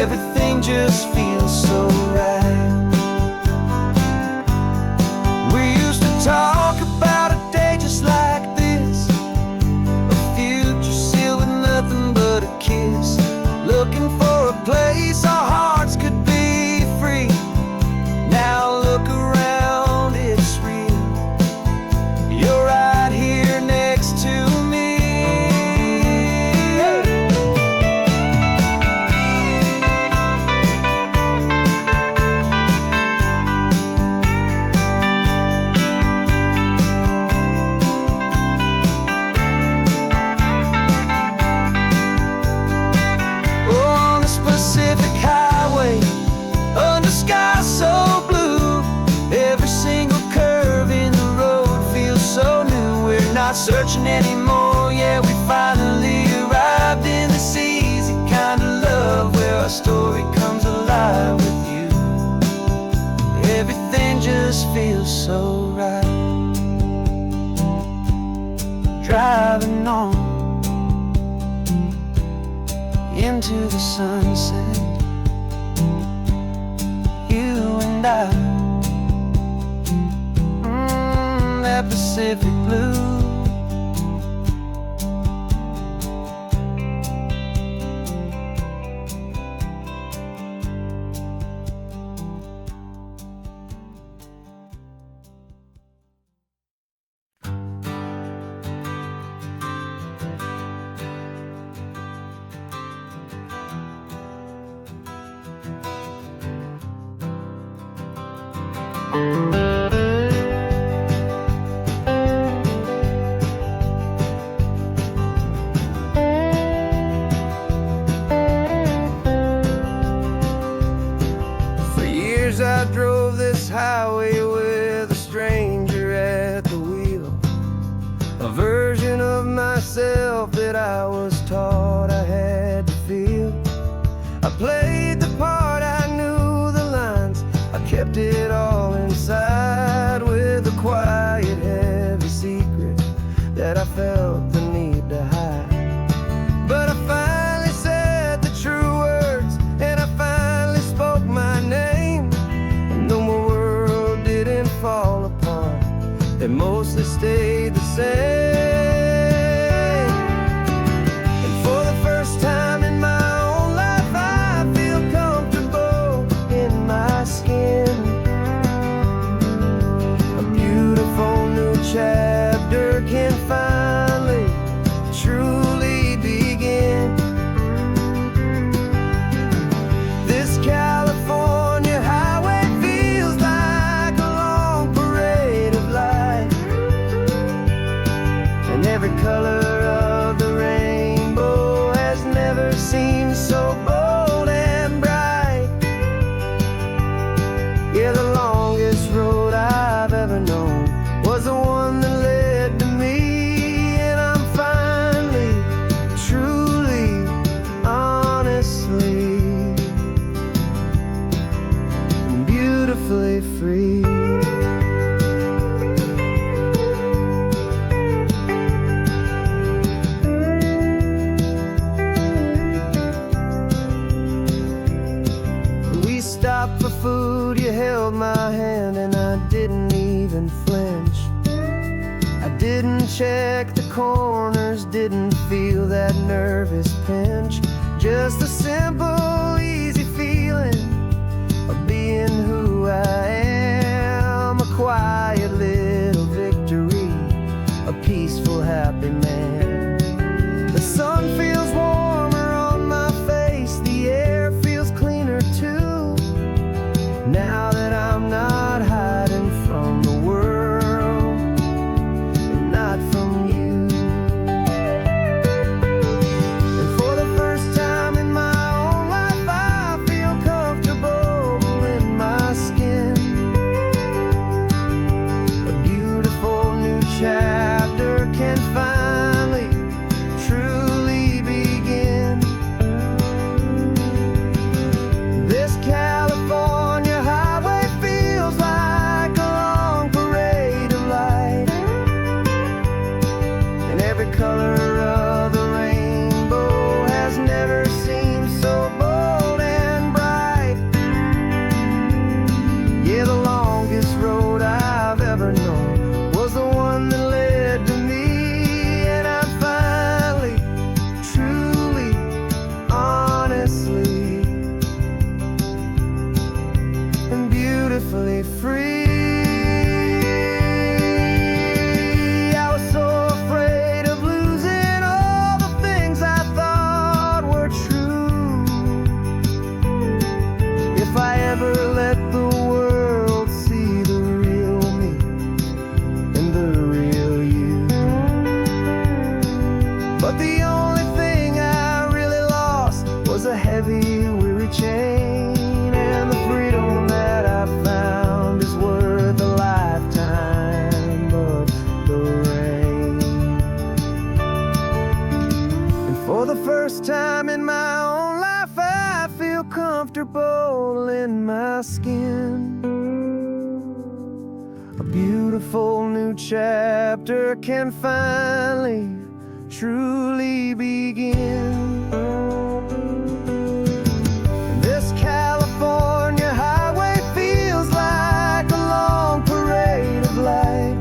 Everything just feels so right. We used to talk about a day just like this, a future sealed with nothing but a kiss, looking for a place our hearts could be free. Now look around, it's real. You're right here next to me. On this Pacific highway, under sky so blue, every single curve in the road feels so new. We're not searching anymore, yeah, we finally arrived in this easy kind of love, where our story comes alive with you. Everything just feels so right. Driving on into the sunset, you and I, that Pacific blue. For years I drove this highway with a stranger at the wheel, a version of myself that I was taught I had to feel. I played the part, I knew the lines, I kept it all inside, with a quiet, heavy secret that I felt the need to hide. But I finally said the true words, and I finally spoke my name. And though my world didn't fall apart, it mostly stayed the same. And for the first time in my own life, I feel comfortable in my skin. A beautiful new chapter can finally truly begin. This California highway feels like a long parade of light, and every color of the rainbow has never seemed so bold and bright. Yeah, the longest road I've ever known was the one that led to me, and I'm finally, truly, honestly, beautifully free. We stopped for food, you held my hand, and I didn't even flinch. I didn't check the corners, didn't feel that nervous pinch. Just a simple, easy feeling of being who I am. A quiet little victory, a peaceful, happy man. The sun beautifully free. I was so afraid of losing all the things I thought were true. If I ever let the world see the real me and the real you. But the only thing I really lost was a heavy, weary chain. And the freedom that I found is worth a lifetime of the rain. And for the first time in my own life, I feel comfortable in my skin. A beautiful new chapter can finally truly begin. This California highway feels like a long parade of light,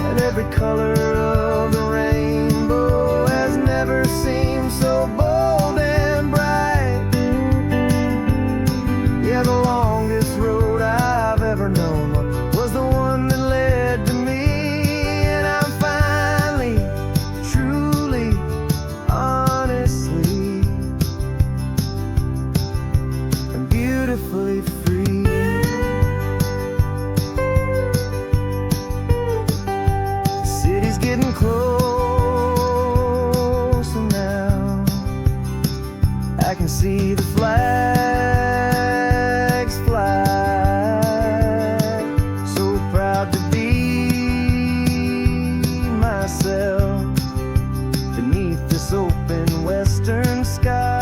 and every color of the rainbow has never seemed so bold and bright. Yeah, the longest road I've ever known was the one that led to me. And I'm finally, truly, honestly, and beautifully free. The city's getting closer now. I can see the flags fly. So proud to be myself beneath this open western sky.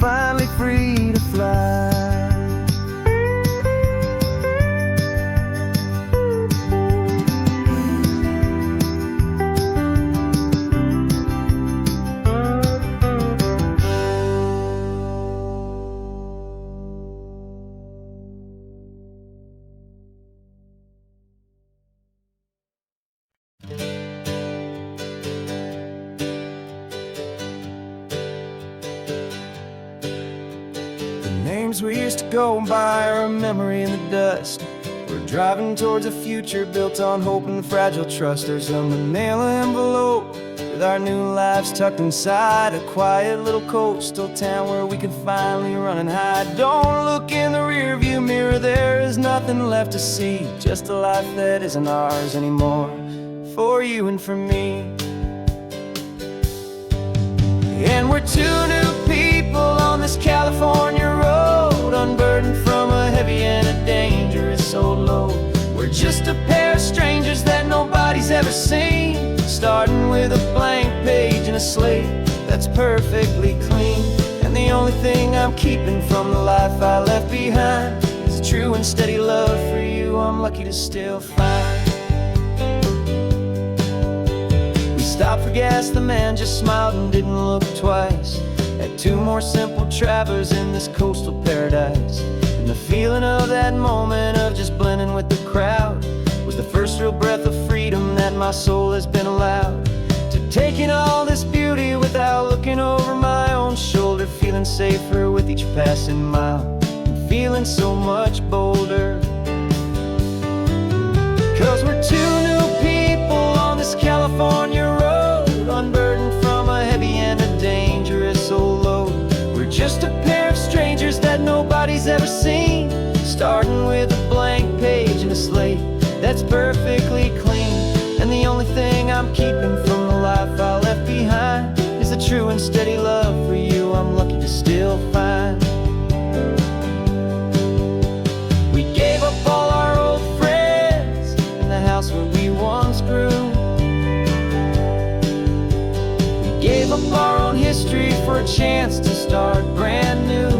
Finally free to fly. Names we used to go by are a memory in the dust. We're driving towards a future built on hope and fragile trust. There's a manila envelope with our new lives tucked inside, a quiet little coastal town where we can finally run and hide. Don't look in the rearview mirror, there is nothing left to see, just a life that isn't ours anymore, for you and for me. And we're two new people on this California road, unburdened from a heavy and a dangerous old load. We're just a pair of strangers that nobody's ever seen, starting with a blank page and a slate that's perfectly clean. And the only thing I'm keeping from the life I left behind is a true and steady love for you I'm lucky to still find. Stopped for gas, the man just smiled and didn't look twice. Had two more simple travelers in this coastal paradise. And the feeling of that moment of just blending with the crowd was the first real breath of freedom that my soul has been allowed to take in all this beauty without looking over my own shoulder, feeling safer with each passing mile and feeling so much bolder. 'Cause we're two new people on this California road, unburdened from a heavy and a dangerous old load. We're just a pair of strangers that nobody's ever seen, starting with a blank page and a slate that's perfectly clean. And the only thing I'm keeping from the life I left behind is a true and steady love for you I'm lucky to still find. We gave up all our old friends in the house where we once grew. Gave up our own history for a chance to start brand new.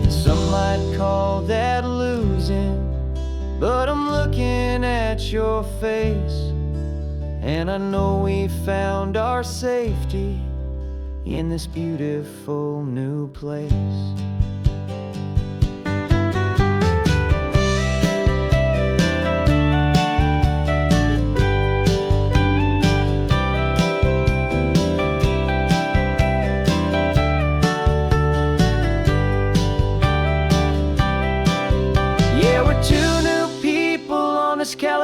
Some might call that losing, but I'm looking at your face, and I know we found our safety in this beautiful new place.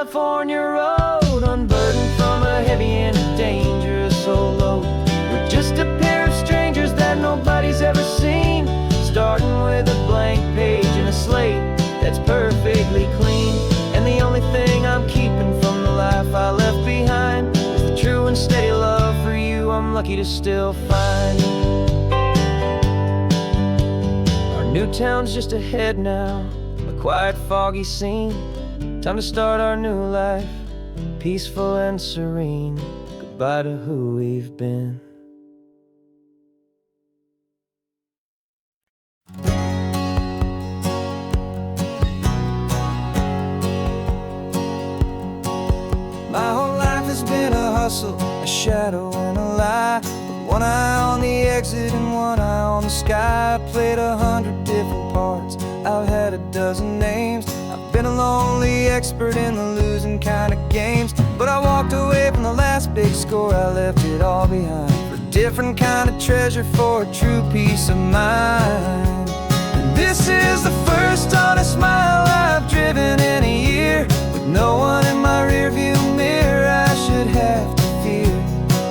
California road, unburdened from a heavy and a dangerous old load. We're just a pair of strangers that nobody's ever seen, starting with a blank page and a slate that's perfectly clean. And the only thing I'm keeping from the life I left behind is the true and steady love for you I'm lucky to still find. Our new town's just ahead now, a quiet, foggy scene. Time to start our new life, peaceful and serene. Goodbye to who we've been. My whole life has been a hustle, a shadow and a lie, with one eye on the exit and one eye on the sky. I played 100 different parts, I've had a dozen names. I've been a lonely expert in the losing kind of games, but I walked away from the last big score, I left it all behind for a different kind of treasure, for a true peace of mind. And this is the first honest mile I've driven in a year, with no one in my rearview mirror I should have to fear.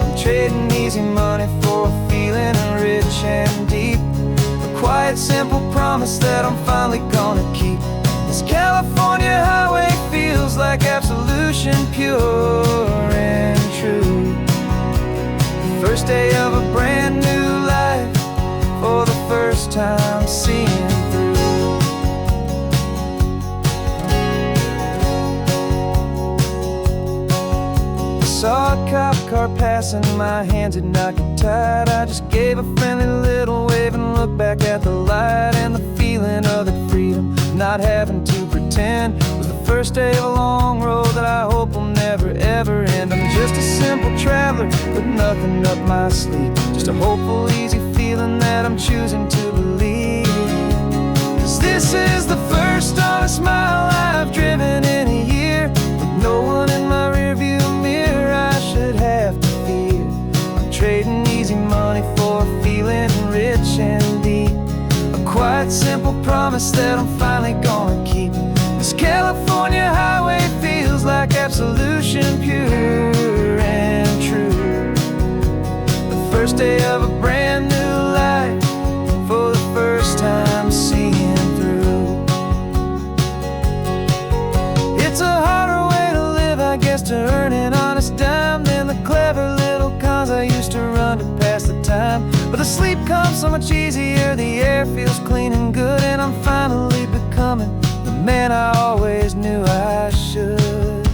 I'm trading easy money for a feeling rich and deep, a quiet, simple promise that I'm finally gonna keep. This California highway feels like absolution, pure and true. The first day of a brand new life, for the first time seeing through. I saw a cop car passing, my hands had not got tied. I just gave a friendly little wave and looked back at the light, and the feeling of the freedom, not having to pretend, was the first day of a long road that I hope will never ever end. I'm just a simple traveler with nothing up my sleeve, just a hopeful, easy feeling that I'm choosing to believe. 'Cause this is the first honest mile I've driven in a year, with no one in my rearview mirror I should have to fear. I'm trading easy money for a feeling rich and deep, a quiet, simple promise that I'm finally gonna keep. This California highway feels like absolution, pure and true. The first day of a brand new life, for the first time seeing through. It's a harder way to live, I guess, to earn an honest dime than the clever little cons I used to run to pass the time. But the sleep comes so much easier, the air feels clean and good, and I'm finally becoming the man I always knew I should.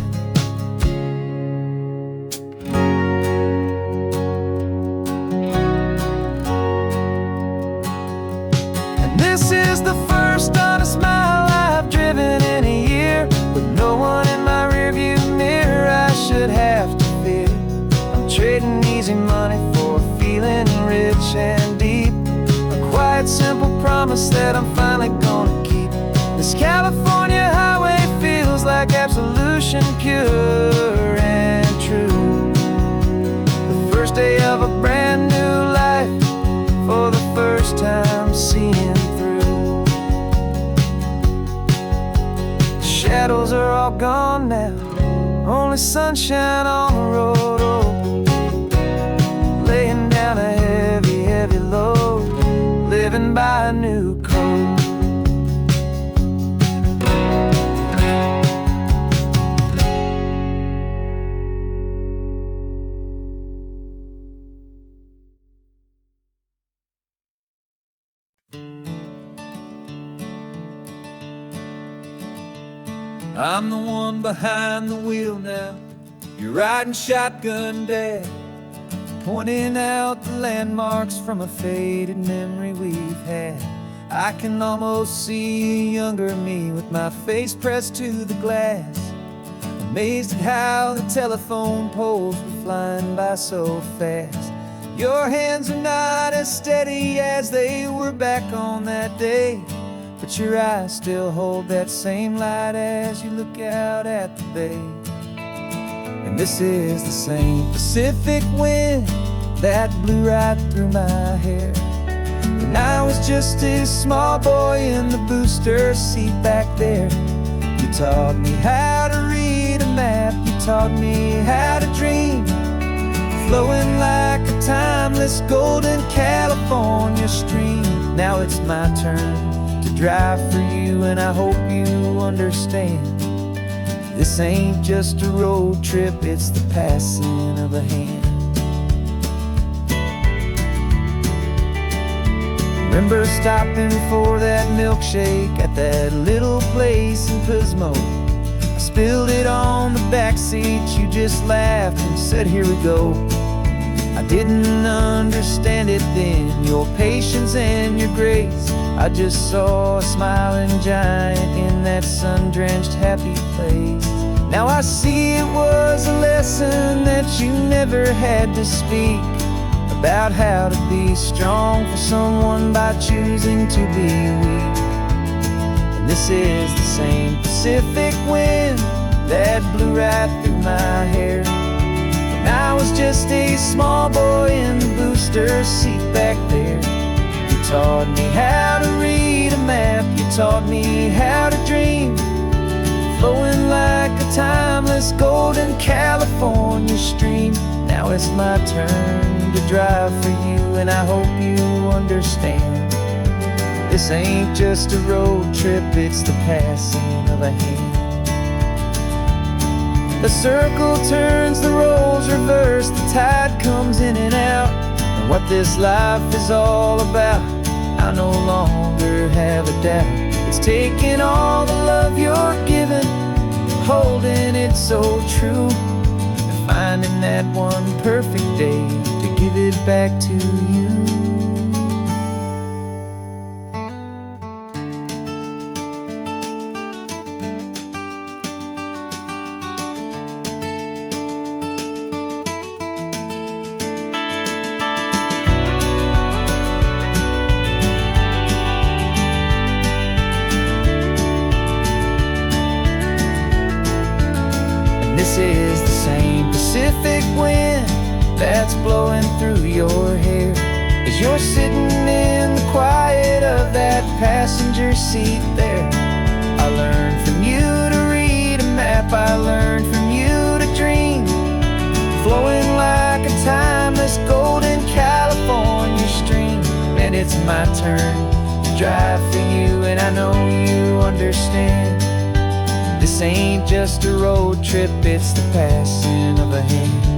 And this is the first honest mile I've driven in a year, with no one in my rearview mirror I should have to fear. I'm trading easy money for a feeling rich and deep, a quiet, simple promise that I'm finally gonna keep. This California highway feels like absolution, pure and true. The first day of a brand new life, for the first time seeing through. The shadows are all gone now, only sunshine on the road. Oh, laying down a heavy, heavy load, living by a new code. I'm the one behind the wheel now, you're riding shotgun, Dad, pointing out the landmarks from a faded memory we've had. I can almost see a younger me with my face pressed to the glass, amazed at how the telephone poles were flying by so fast. Your hands are not as steady as they were back on that day, but your eyes still hold that same light as you look out at the bay. And this is the same Pacific wind that blew right through my hair when I was just a small boy in the booster seat back there. You taught me how to read and taught me how to dream, flowing like a timeless golden California stream. Now it's my turn to drive for you, and I hope you understand. This ain't just a road trip, it's the passing of a hand. Remember stopping for that milkshake at that little place in Pismo. I spilled it on the back seat, you just laughed and said, "Here we go." I didn't understand it then, your patience and your grace. I just saw a smiling giant in that sun-drenched happy place. Now I see it was a lesson that you never had to speak, about how to be strong for someone by choosing to be weak. And this is the same Pacific wind that blew right through my hair when I was just a small boy in the booster seat back there. You taught me how to read a map, you taught me how to dream, flowing like a timeless golden California stream. Now it's my turn to drive for you, and I hope you understand. This ain't just a road trip, it's the passing of a hand. The circle turns, the roles reverse, the tide comes in and out. And what this life is all about, I no longer have a doubt. It's taking all the love you're giving, holding it so true, and finding that one perfect day to give it back to you. This is the same Pacific wind that's blowing through your hair as you're sitting in the quiet of that passenger seat there. I learned from you to read a map, I learned from you to dream, flowing like a timeless golden California stream. And it's my turn to drive for you, and I know you understand. This ain't just a road trip, it's the passing of a hand.